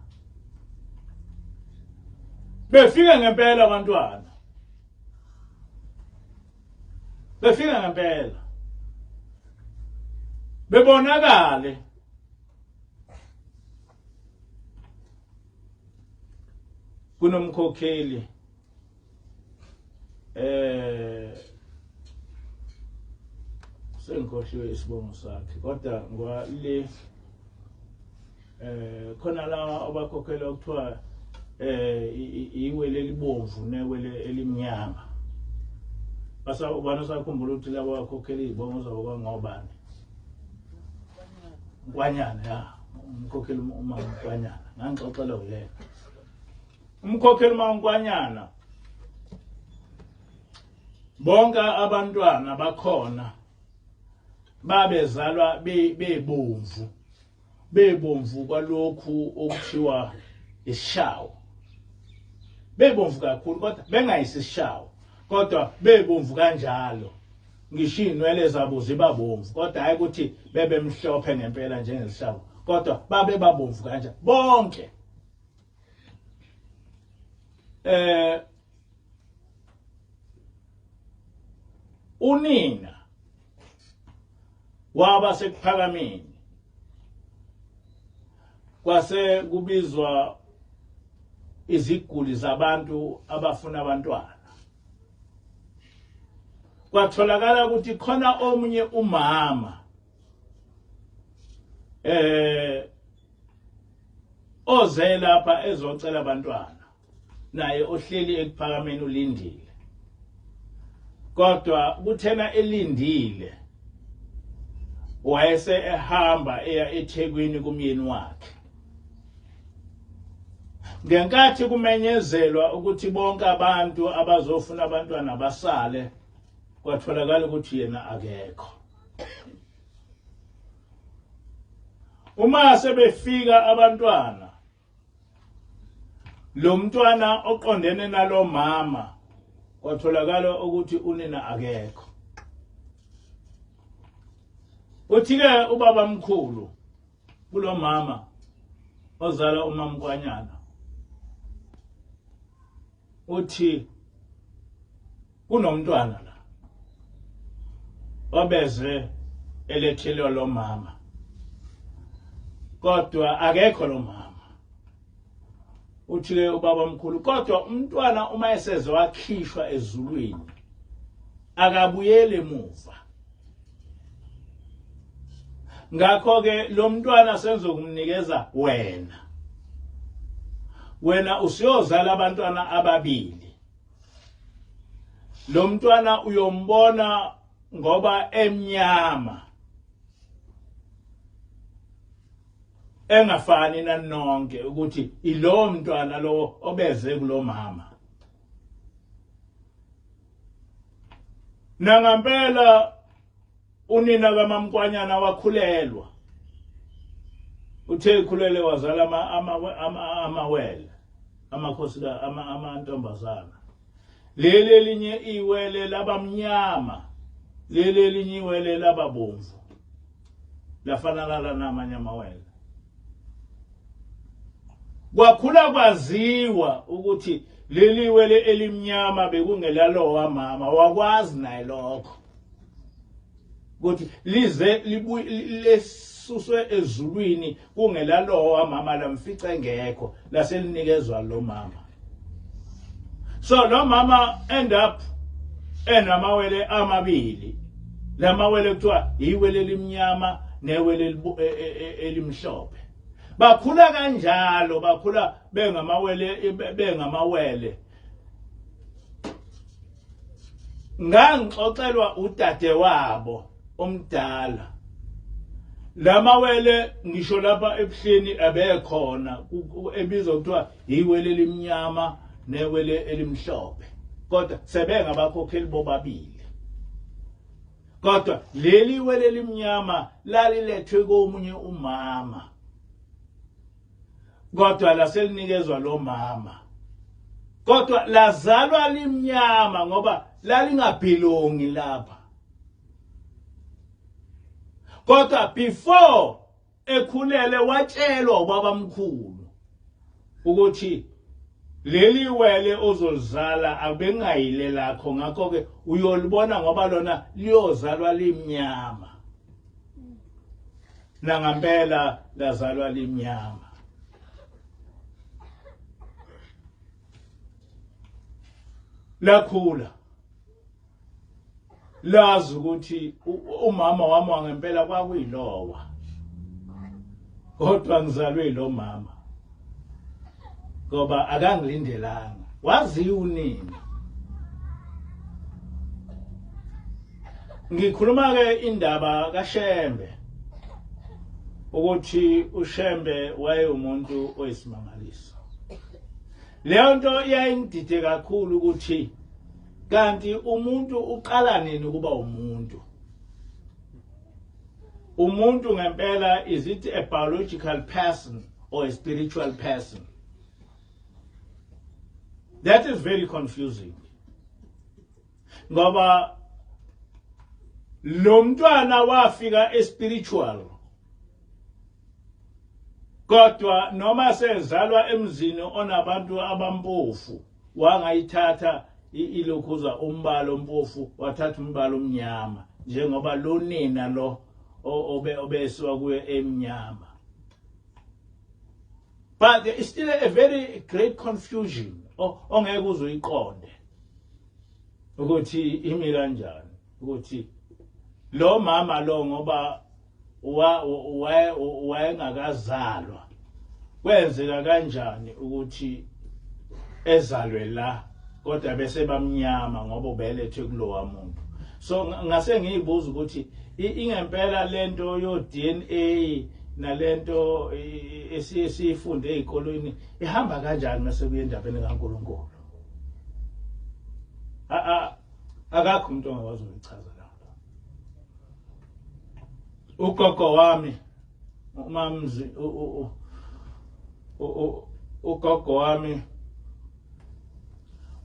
befika ngempela abantwana befika ngempela bebonakale kunomkhokheli sengikhohliwe isibongo sakhe kodwa ngwale khona la abakhokheli okuthiwa iwele libomvu newele elimnyama basa ubani sakhumbula ukuthi labo bakhokheli izibongo zabo kwangobani Nkwanyana ya umkhokheli uma Nkwanyana ngangixoxela uyena umkhokheli uma Nkwanyana bonke abantwana bakhona babezalwa bebomvu kwalokhu okuthiwa ishawo bebomvu kakhulu kodwa bengayisishawo kodwa bebomvu kanjalo ngisho inwele zabo zibabomvu kodwa hayi ukuthi bebe mhlophe ngempela njengeshawo kodwa babe babomvu kanjalo bonke unina waba sekuphakameni kwase kubizwa iziguli zabantu abafuna abantwana kwatholakala ukuthi khona omunye umama oze lapha ezocela abantwana naye ohleli ekuphakameni ulindile kodwa kuthena elindile wayese ehamba eya eThekwini kumyeni wakhe. Ngenkathi kumenyezelwa ukuthi bonke abantu abazofuna abantwana basale, kwatholakala ukuthi yena akekho. Uma sebefika abantwana, lo mntwana oqondene nalo mama kwatholakala ukuthi unina akekho. Uthi-ke ubaba mkhulu kulo mama ozala umamkwanyana uthi kunomntwana la obeze elethelwa lo mama, kodwa akekho lo mama. Uthi-ke ubaba mkhulu, kodwa umntwana uma eseze wakhishwa ezulwini akabuyele emuva. Ngakho-ke lo mntwana senzokumnikeza wena. Wena usiyozala abantwana ababili. Lo mntwana uyombona ngoba emnyama, engafani nanonke ukuthi ilo mntwana lo obeze kulo mama. Nangempela unina kamamkwanyana wakhulelwa. Uthe khulele wazala amawele, amakhosikazi, amantombazana. Leli elinye iwele labamnyama, leli elinye iwele lababomvu. Lafanana namanye amawele. Kwakhula kwaziwa ukuthi leli iwele elimnyama bekungelalowa mama, wakwazi naye lokho. Ukuthi lize lisuswe ezulwini kungelalowa mama lamfica engekho laselinikezwa lo mama. So lo mama end up enamawele amabili. Lamawele kuthiwa iwele elimnyama newele elimhlophe. Bakhula kanjalo, bakhula bengamawele. Ngangixoxelwa udade wabo omdala. Lamawele ngisho lapha ebuhleni abekhona, ebizwa kuthiwa iwele elimnyama newele elimhlophe. Kodwa sebengabakhokheli bobabili. Kodwa leli iwele elimnyama lalilethwe komunye umama. Kodwa laselinikezwa lo mama. Kodwa lazalwa limnyama ngoba lalingabhilongi lapha. Kodwa before ekhulele watshelwa ubaba mkhulu ukuthi leli wele ozolizala abengayile lakho, ngakho ke uyolibona ngoba lona liyozalwa limnyama. Nangempela lazalwa limnyama. Lakhula lazi ukuthi umama wami wangempela kwakuyilowa, kodwa ngizalwe yilo mama ngoba akangilindelanga. Wazi unini. Ngikhuluma ke indaba kaShembe ukuthi uShembe wayeumuntu oyisimangaliso. Leyo nto iyayingidide kakhulu ukuthi kanti umuntu uqala nini kuba umuntu? Umuntu ngempela, is it a biological person or a spiritual person? That is very confusing. Ngoba lo mntwana wafika espiritual. Kodwa noma sezalwa emzini onabantu abampofu, wangayithatha ilokhuza umbalo ompofu wathatha umbalo omnyama njengoba lo nina lo obesiwa kuye emnyama. But there is still a very great confusion ongeke uzoyiqonde ukuthi imi kanjani, ukuthi lo mama lo ngoba wayengakazalwa kwenzeka kanjani ukuthi ezalwe la kodwa bese bamnyama ngoba ubelethwe kulowa muntu. So ngase ngiyibuza ukuthi ingempela lento yo DNA nalento esiyifunde ezikolweni ihamba kanjani mase kuyendabeni kaNkulunkulu? Akakho umuntu ongakwazi ukuchaza lapha. Ugogo wami umamzi ugogo wami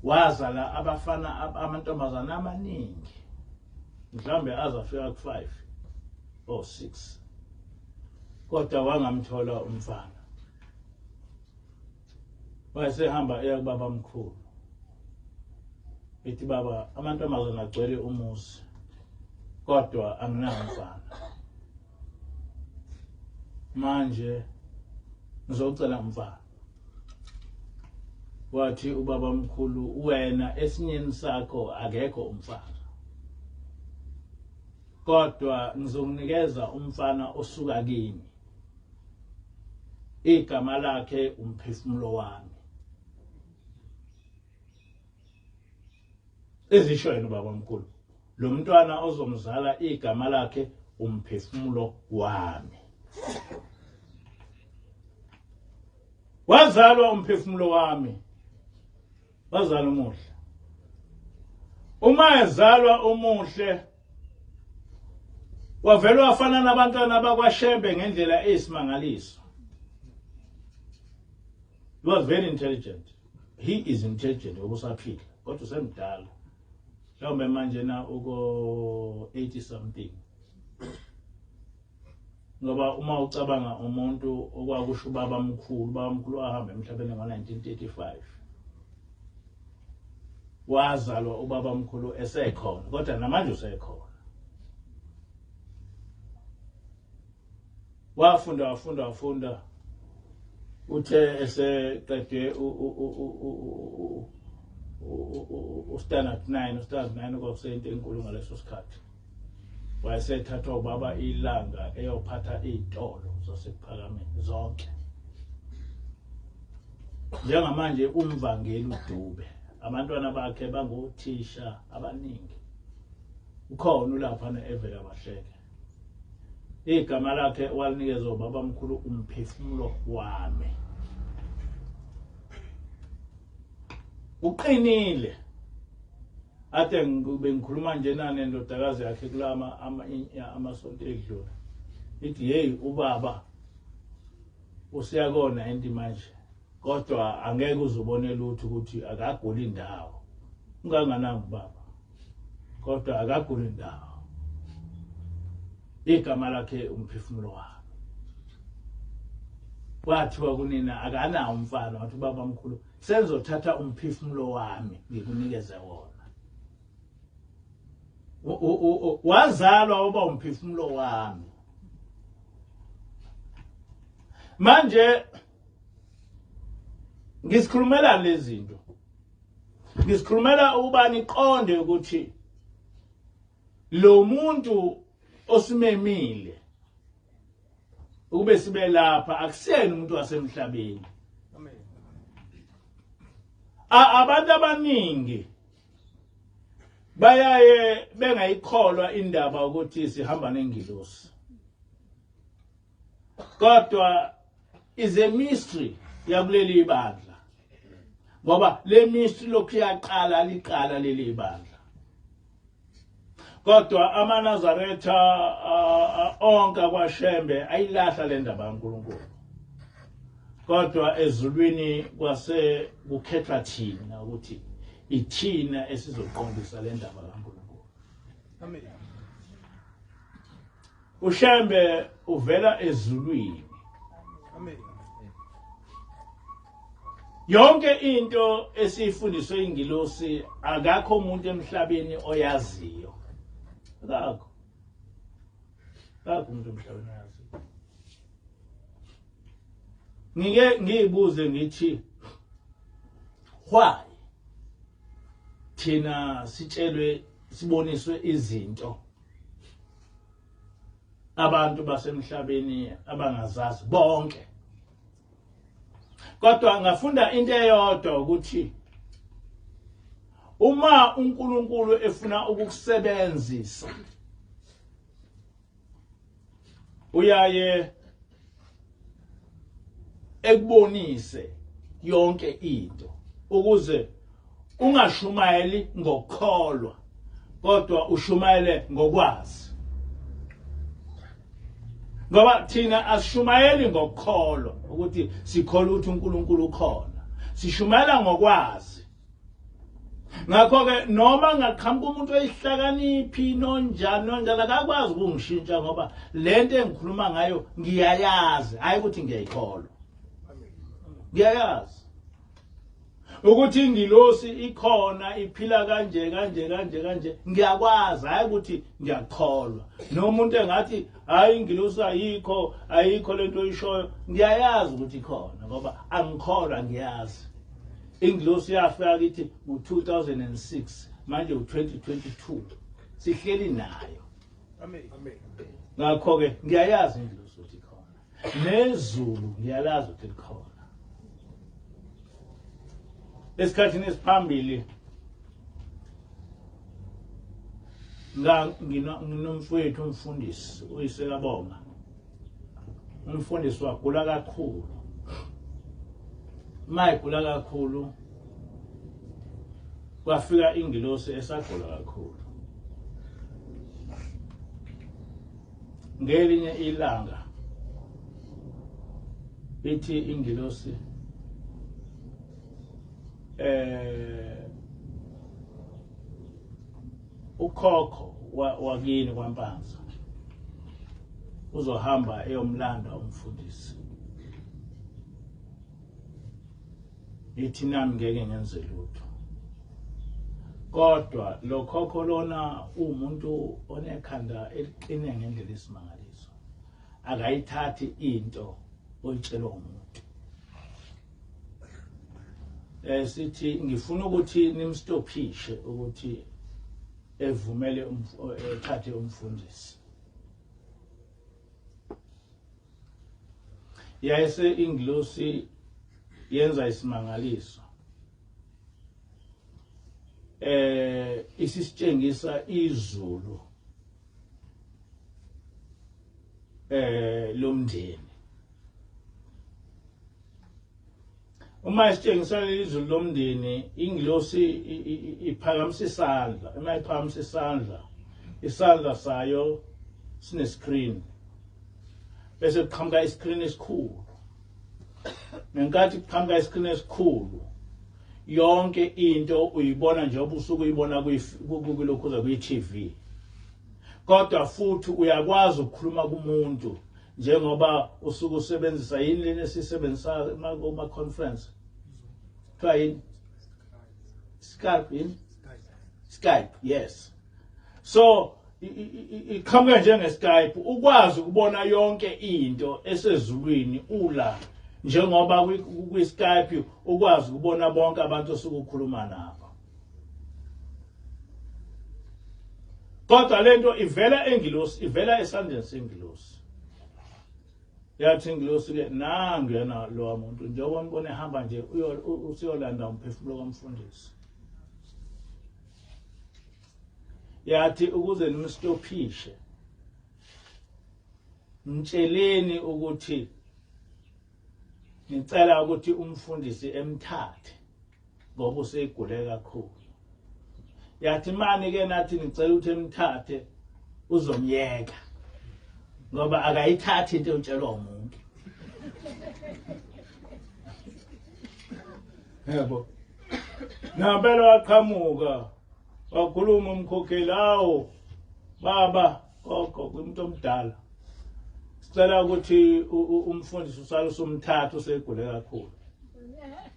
wazala abafana amantombazana amaningi, mhlambe azafika ku5 or 6, kodwa wangamthola umfana. Wayesehamba eya kubaba mkhulu, ethi baba amantombazana agcwele umuzi kodwa anginawo umfana, manje ngizocela umfana. Wathi ubaba mkhulu, wena esinyeni sakho akekho umfana, kodwa ngizokunikeza umfana osuka kimi, igama lakhe umphefumulo wami. Ezisho yena ubaba mkhulu, lo mntwana ozomzala igama lakhe umphefumulo wami. Wazalwa umphefumulo wami, wazalwa umuhle. Uma ezalwa umuhle, wavele wafana nabantwana bakwaShembe ngendlela eyisimangaliso. He was very intelligent. He is intelligent obusaphila, kodwa usemdala. Mhlawumbe manje na uko 80 something. Ngoba uma ucabanga umuntu okwakusho ubaba mkhulu ahamba emhlabeni ngo1935. Wazalwa ubaba mkhulu esekhona, kodwa namanje usekhona. Wafunda uthe eseqede standard 9 kwakuseyinto enkulu ngaleso sikhathi. Wayesethathwa ubaba ilanga eyophatha izitolo zasephakameni zonke. Njengamanje umvangeli uDube, abantwana bakhe bangothisha abaningi. Ukhona ulapha neEvela Mahleke. Igama lakhe walinikeza ubaba mkhulu umphefumulo wami. Uqinile. Ate ngikhuluma nje nane ndodakazi yakhe kulama amasonto edlula. Ithi hey ubaba usiyakona enti manje, kodwa angeke uzubone lutho ukuthi akagula indawo. Ungangananga ubaba, kodwa akagula indawo. Igama lakhe umphefumulo wami. Wathiwa kunina akanawo umfana, wathi ubaba mkhulu senzothatha umphefumulo wami ngikunikeze wona. Wazalwa oba umphefumulo wami. Manje ngisikhulumela lezi zinto. Ngisikhulumela uba niqonde ukuthi lo muntu osimemile ukube sibe lapha akusiyena umuntu wasemhlabeni. Amen. Abantu abaningi bayaye bengayikholwa indaba ukuthi sihamba nengilosi, kodwa is a mystery yakuleli ibandla, ngoba le mystery lokhu yaqala liqala leli ibandla. Kodwa amaNazaretha onke kwaShembe ayilahla le ndaba kaNkulunkulu, kodwa ezulwini kwase kukhethwa thina ukuthi ithina esizoqondisa le ndaba kaNkulunkulu. Amen. uShembe uvela ezulwini. Amen. Yonke into esifundiswe ingilosi akakho umuntu emhlabeni oyaziyo. Akakho. Akakho umuntu emhlabeni oyaziyo. Ngiyibuze ngithi why thina sitshelwe siboniswe izinto abantu basemhlabeni abangazazi bonke, kodwa ngafunda into eyodwa ukuthi uma uNkulunkulu efuna ukukusebenzisa uyaye ekubonise yonke into ukuze ungashumayeli ngokukholwa kodwa ushumayele ngokwazi. Ngoba thina asishumayeli ngokukholwa ukuthi sikholwa ukuthi uNkulunkulu ukhona, sishumayela ngokwazi. Ngakho ke noma ngaqhamuka umuntu oyihlakaniphi nonjani akakwazi ukungishintsha ngoba lento engikhuluma ngayo ngiyayazi, hayi ukuthi ngiyayikholwa. Ngiyayazi ukuthi ingilosi ikhona iphila kanje ngiyakwazi, hayi ukuthi ngiyakholwa. Nomuntu engathi hayi ingilosi ayikho lento oyishoyo, ngiyayazi ukuthi ikhona ngoba angikholwa, ngiyazi. Ingilosi yafika kithi ngo-2006 manje u-2022 sihleli nayo. Amen. Ngakho ke ngiyayazi ingilosi ukuthi ikhona, nezulu ngiyalazi ukuthi likhona. Esikhathini esiphambili nginomfowethu umfundisi uyisekabonga. Umfundisi wagula kakhulu. Mayigula kakhulu kwafika ingilosi esagula kakhulu. Ngelinye ilanga ithi ingilosi ukhokho wakini kwaMpanza uzohamba eyomlanda umfundisi. Ithi nami ngeke ngenze lutho. Kodwa lo khokho lona umuntu onekhanda eliqine ngendlela esimangaliso. Akayithathi into oyitshelwa umuntu. Sithi ngifuna ukuthi nimstophishe ukuthi evumele ethathe umfundisi. Yayise ingilosi yenza isimangaliso. Isisitshengisa izulu lomndeni. Uma isitshengisa izulu lomndeni, ingilosi iphakamisa isandla. Uma iphakamisa isandla, isandla sayo sine screen. Bese kuqhamuka iscreen esikhulu. Ngenkathi kuqhamuka iscreen esikhulu, yonke into uyibona njengoba usuku uyibona kulokhuza kwi-TV. Kodwa futhi uyakwazi ukukhuluma kumuntu njengoba usuku usebenzisa yini leni esisebenzisa kuma conference. Try Skype, yes. So iqhamuka njenge Skype ukwazi ukubona yonke into esezulwini ula njengoba kwi Skype ukwazi ukubona bonke abantu osukukhuluma nabo. Kodwa lento ivela engilosi, ivela esandleni sengilosi. Yathi ingilosi ke nangena lo muntu njengoba umbone ehamba nje usiyolanda umphefumulo kamfundisi. Yathi ukuze nimstophishe mtsheleni ukuthi ngicela ukuthi umfundisi emthathe ngoba usegule kakhulu. Yathi mani ke nathi ngicela ukuthi emthathe uzomyeka ngoba akayithathi into otshelwa umuntu. Yebo. Ngempela waqhamuka wakhuluma umkhokheli, hawo baba gogo kumuntu omdala. Sicela ukuthi umfundisi usale somthathu usegule kakhulu.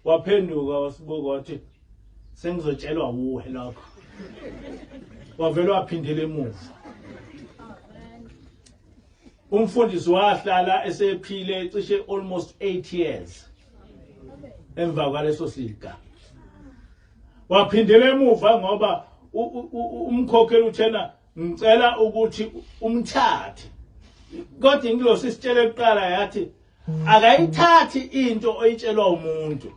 Waphenduka wasibuka wathi sengizotshelwa wuwe lokho. Wavela waphindela emuva. Umfundisi wahlala esephile cishe almost 8 years. Emva kwaleso siga. Waphindela emuva ngoba umkhokheli uthena ngicela ukuthi umthathe. Kodwa ingilosi isitshele kuqala yathi akayithathi into oyitshelwa umuntu.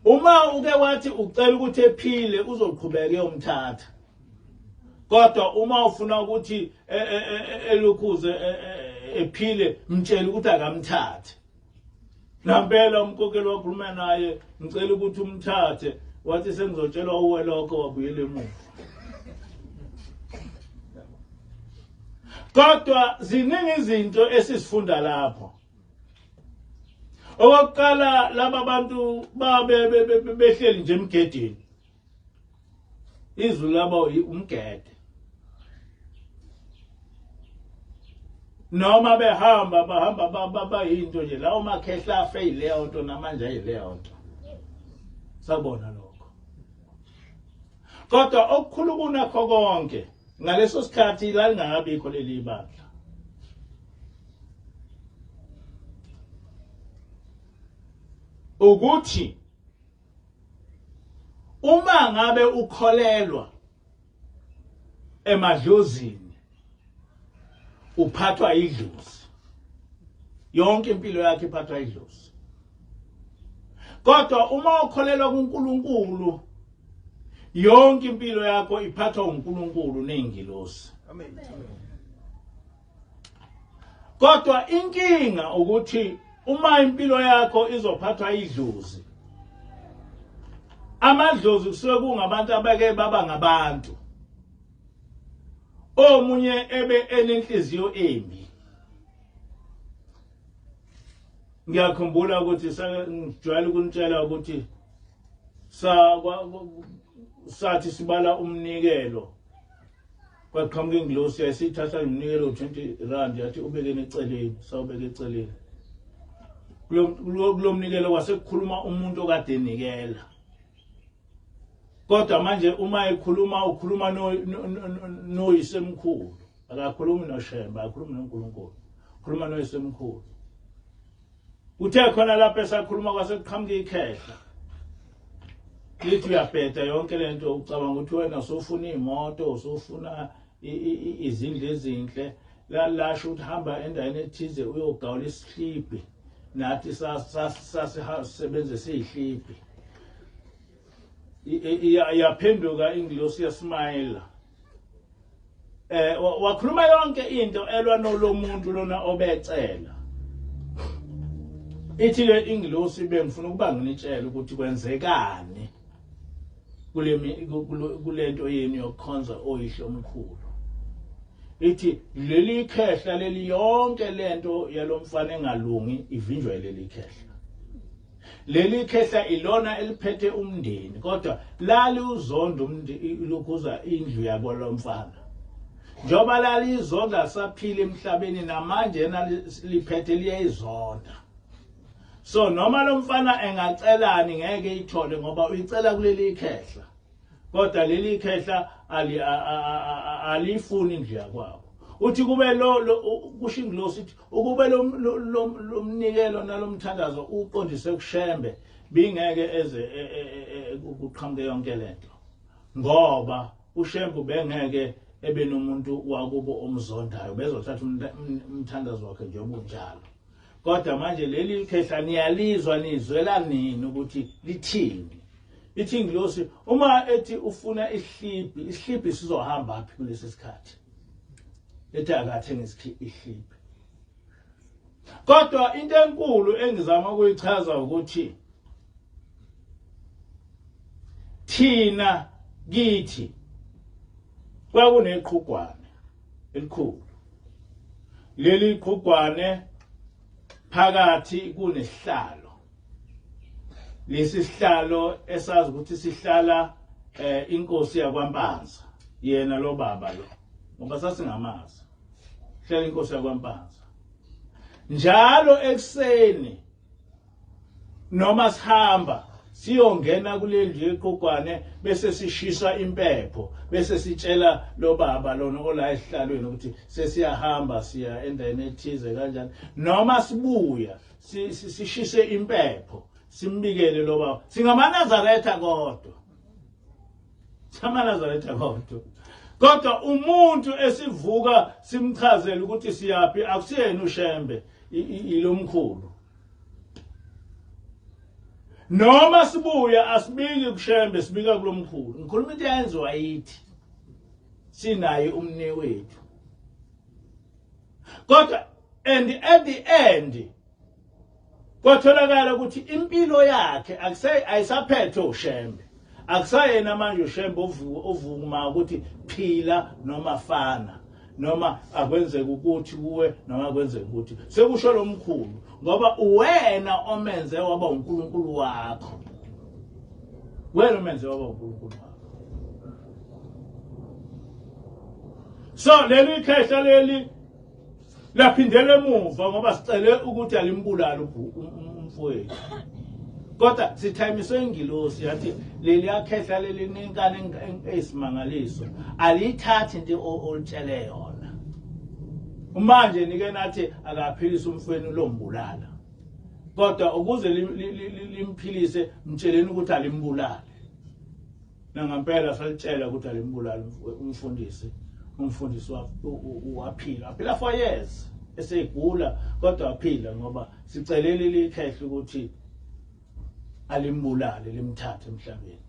Uma uke wathi ucela ukuthi ephile uzoqhubeka eyomthatha. Kodwa uma ufuna ukuthi elukhuze ephile mtshela ukuthi akamthathe. Nampela umkokeli wakhuluma naye ngicela ukuthi umthathe wathi sengizotshelwa uwe lokho wabuyela emuva. Kodwa ziningi izinto esizifunda lapho. Okokuqala laba bantu behleli nje emgedeni. Izwi labo umgede. Noma bahamba into nje lawo makhehla afe ileyo nto namanje ayileyo nto. Sabona lokho. Kodwa okukhulu kunakho konke ngaleso sikhathi la lingakabikho leli bandla. Ukuthi uma ngabe ukholelwa emadlozini uphathwa idlozi. Yonke impilo yakhe iphathwa idlozi. Kodwa uma ukholelwa kuNkulunkulu yonke impilo yakho iphathwa uNkulunkulu nengilosi. Amen. Kodwa inkinga ukuthi uma impilo yakho izophathwa idlozi. Amadlozi kusuke kungabantu abake baba ngabantu. Omunye ebe enenhliziyo embi. Ngiyakhumbula ukuthi ngijwayele ukunitshela ukuthi sathi sibala umnikelo. Kwaqhamuka ingilosi yasithatha umnikelo 20 rand yathi ubekene eceleni, sawubeka eceleni. Kulo mnikelo kwasekukhuluma umuntu okade enikela. Kodwa manje uma ukhuluma noyisemkhulu, akakhulumi noShemba, akakhulumi noNkulunkulu, ukhuluma noyisemkhulu. Uthe khona lapho esakhuluma kwasekuqhamuka ikhehla. Lithi uyabheda yonke lento ucabanga ukuthi wena usofuna imoto, usofuna izindlu ezinhle, lasho ukuthi hamba endaweni ethize uyogawula isihliphi. Nathi sasisebenzisa izihliphi. Yaphenduka ingilosi yasmayila. Wakhuluma yonke into elwa nolomuntu lona obecela. Ithi le ingilosi bengifuna ukuba nginitshela ukuthi kwenzekani kulento yeni yokukhonza oyihlo omkhulu. Ithi leli khehla leli yonke lento yalomfana engalungi ivinjwa leli khehla. Leli khehla ilona eliphethe umndeni kodwa lali uzondo lokhuza indlu yabo lomfana. Njoba lali izonda saphila emhlabeni namanje yena liphethe liyayizonda. So noma lo mfana engacelani ngeke ithole ngoba uyicela kuleli khehla. Kodwa leli khehla alifuni indlu yakwabo. Uthi kube kusho ingilosi uthi ukube lo mnikelo nalomthandazo uqondise kuShembe bingeke eze ukuqhamuke yonke lento. Ngoba uShembe bengeke ebe nomuntu wakubo omzondayo bezothatha umthandazo wakhe nje obunjalo. Kodwa manje leli khehla niyalizwa nizwela nini ukuthi lithini. Ithi ingilosi uma ethi ufuna isihliphi sizohamba aphi kulesi sikhathi. Ethi akathenga isihliphi. Kodwa into enkulu engizama ukuyichaza ukuthi thina kithi kwakuneqhugwane elikhulu. Leli qhugwane phakathi kunesihlalo. Lesi sihlalo esazi ukuthi sihlala inkosi yakwaMpanza. Yena lo baba lo. Ngoba sasingamazi. Hlala inkosi yakwaMpanza. Njalo ekseni noma sihamba siyongena kulendlu yeqhugwane bese sishisa impepho bese sitshela lo baba lona ola esihlalweni ukuthi sesiyahamba siya endaweni ethize kanjani noma sibuya sishise impepho simbikele lo baba singamanazaretha kodwa kodwa umuntu esivuka simchazela ukuthi siyapi akusiyena uShembe ilomkhulu. noma sibuya asibiki kushembe sibika kulomkhulu ngikhuluma into yenziwa yithi sinaye umne wethu kodwa and at the end kwatholakala ukuthi impilo yakhe ayisaphethe ushembe akusayena manje ushembe ovuma ukuthi phila noma fana noma akwenzeka ukuthi kuwe noma akwenzeka ukuthi sekusho lo mkhulu ngoba uwena omenze waba uNkulunkulu wakho wena omenze waba uNkulunkulu wakho so leli khehla leli laphindele emuva ngoba sicele ukuthi alimbulala umfowethu kodwa sithayimiswe ingilosi yathi leli yakhehla leli ninkane eyisimangaliso alithathi into olutshele yona manje nike nathi akaphilisa umfweni lombulala kodwa ukuze limphilise mtsheleni ukuthi alimbulale nangampela salitshela ukuthi alimbulale umfundisi waphila for years esegula kodwa waphila ngoba sicelele likhehla ukuthi alimbulale limthathe emhlabeni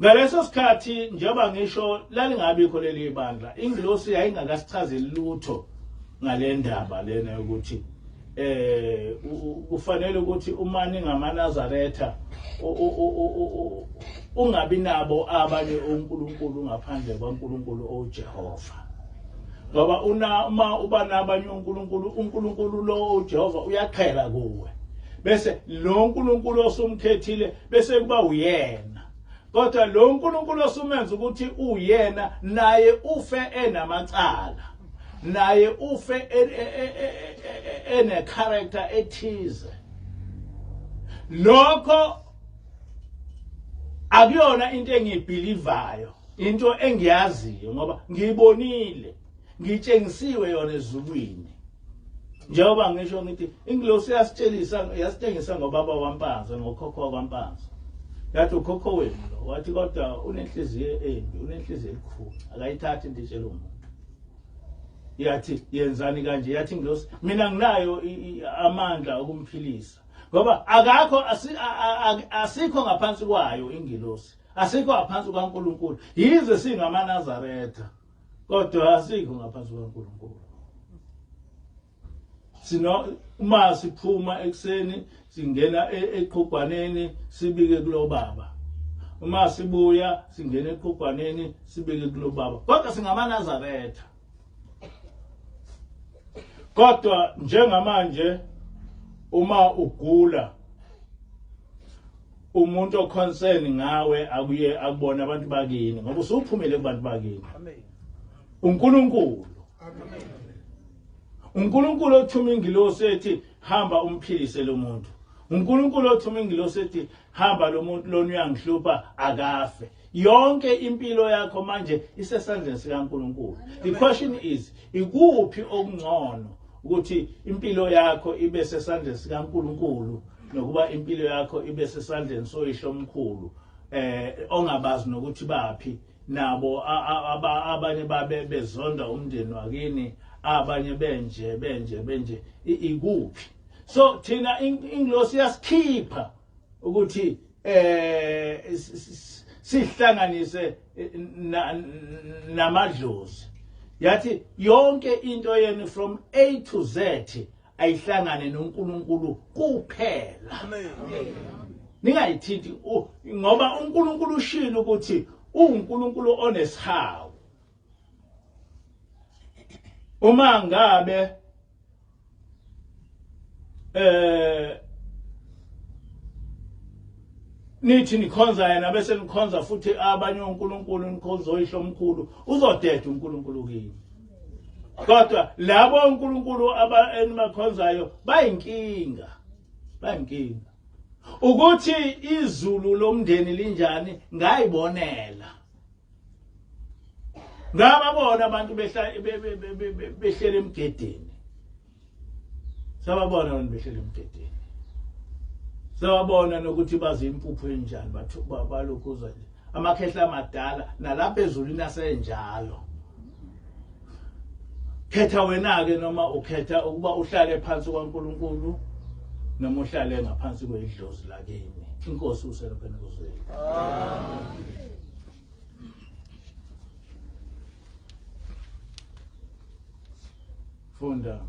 ngaleso sikhathi njengoba ngisho lalingabikho leli bandla ingilosi yayingakasichazeli lutho ngale ndaba lena ukuthi kufanele ukuthi uma ningamaNazaretha ungabi nabo abanye onkulunkulu ngaphandle kwaNkulunkulu oJehova ngoba uma uba nabanye uNkulunkulu lo uJehova uyaqhela kuwe bese lo uNkulunkulu osumkhethile bese kuba uyena kodwa lo uNkulunkulu osumenza ukuthi uyena naye ufe enamacala naye ufe ene character ethize lokho akuyona into engiyibhilivayo into engiyaziyo ngoba ngiyibonile ngitshengisiwe yona ezulwini njengoba ngisho ngithi ingilosi yasitshengisa ngobaba waMpanza ngokhokho kwaMpanza yathi ukhokho wenu lo wathi kodwa unenhliziyo embi unenhliziyo elikhulu akayithathi into etshela umuntu yathi yenzani kanje yathi ingilosi mina nginayo amandla okumphilisa ngoba akakho asikho ngaphansi kwayo ingilosi asikho ngaphansi kwaNkulunkulu yize singamaNazaretha kodwa asikho ngaphansi kwaNkulunkulu uma siphuma ekseni singena eqhugwaneni sibike kulo baba uma sibuya singena eqhugwaneni sibike kulo baba kodwa singamaNazaretha kodwa njengamanje uma ugula umuntu oconcern ngawe akuye akubona abantu bakini ngoba usuphumile kubantu bakini amen uNkulunkulu amen uNkulunkulu othuma ingilosi ethi hamba umphilise lo muntu uNkulunkulu othuma ingilosi ethi hamba lo muntu lona uyangihlupha akafe yonke impilo yakho manje isesandleni sikaNkulunkulu the question is ikuphi okungcono ukuthi impilo yakho ibe sesandleni sikaNkulunkulu nokuba impilo yakho ibe sesandleni soyihlo omkhulu ongabazi nokuthi baphi nabo abanye babe bezonda umndeni wakini abanye benje ikuphi so thina ingilosi yasikhipha ukuthi sihlanganise namadlozi yathi yonke into yenu from A to Z ayihlangane noNkulunkulu kuphela amen ningayithinti ngoba uNkulunkulu ushilo ukuthi uNkulunkulu onesihawu uma ngabe nithi nikhonza yena bese nikhonza futhi abanye uNkulunkulu nikhonza oyihlo omkhulu uzodeda uNkulunkulu kini kodwa labo uNkulunkulu abanimakhonzayo bayinkinga ukuthi izulu lomndeni linjani ngayibonela ngababona abantu behlele emgedeni sababona abantu behlele emgedeni sababona nokuthi bazi impuphu enjani balokhuza nje amakhehla amadala nalapha ezulwini asenjalo khetha wena ke noma ukhetha ukuba uhlale phansi kwaNkulunkulu noma uhlale ngaphansi kwedlozi lakini. Inkosi uselokhu nikuzwile. Funda